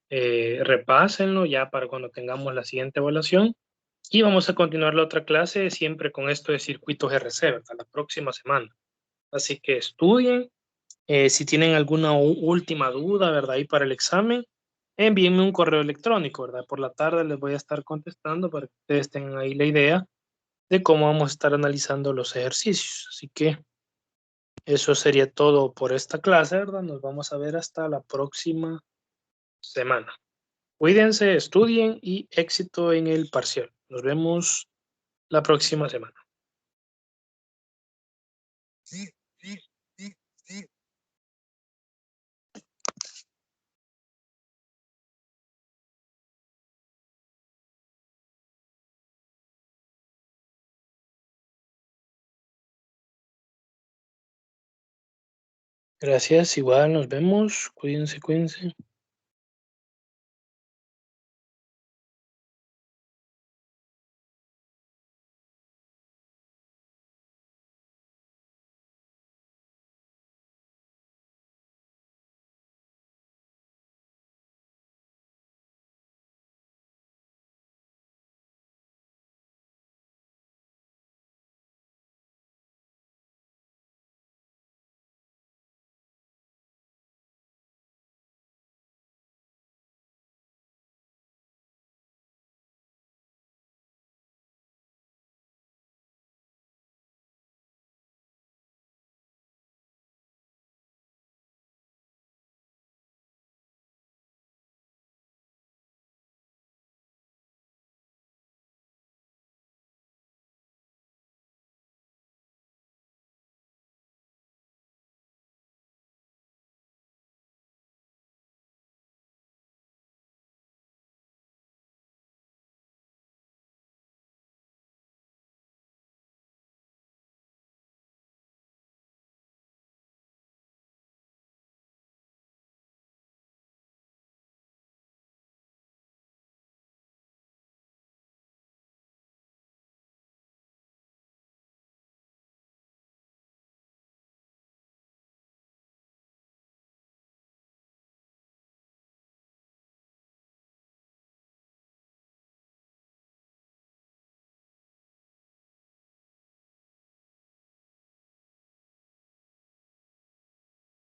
Repásenlo ya para cuando tengamos la siguiente evaluación. Y vamos a continuar la otra clase siempre con esto de circuitos RC, ¿verdad? La próxima semana. Así que estudien. Si tienen alguna última duda, ¿verdad? Ahí para el examen, envíenme un correo electrónico, ¿verdad? Por la tarde les voy a estar contestando para que ustedes tengan ahí la idea de cómo vamos a estar analizando los ejercicios. Así que eso sería todo por esta clase, ¿verdad? Nos vamos a ver hasta la próxima semana. Cuídense, estudien y éxito en el parcial. Nos vemos la próxima semana. Gracias, igual nos vemos. Cuídense.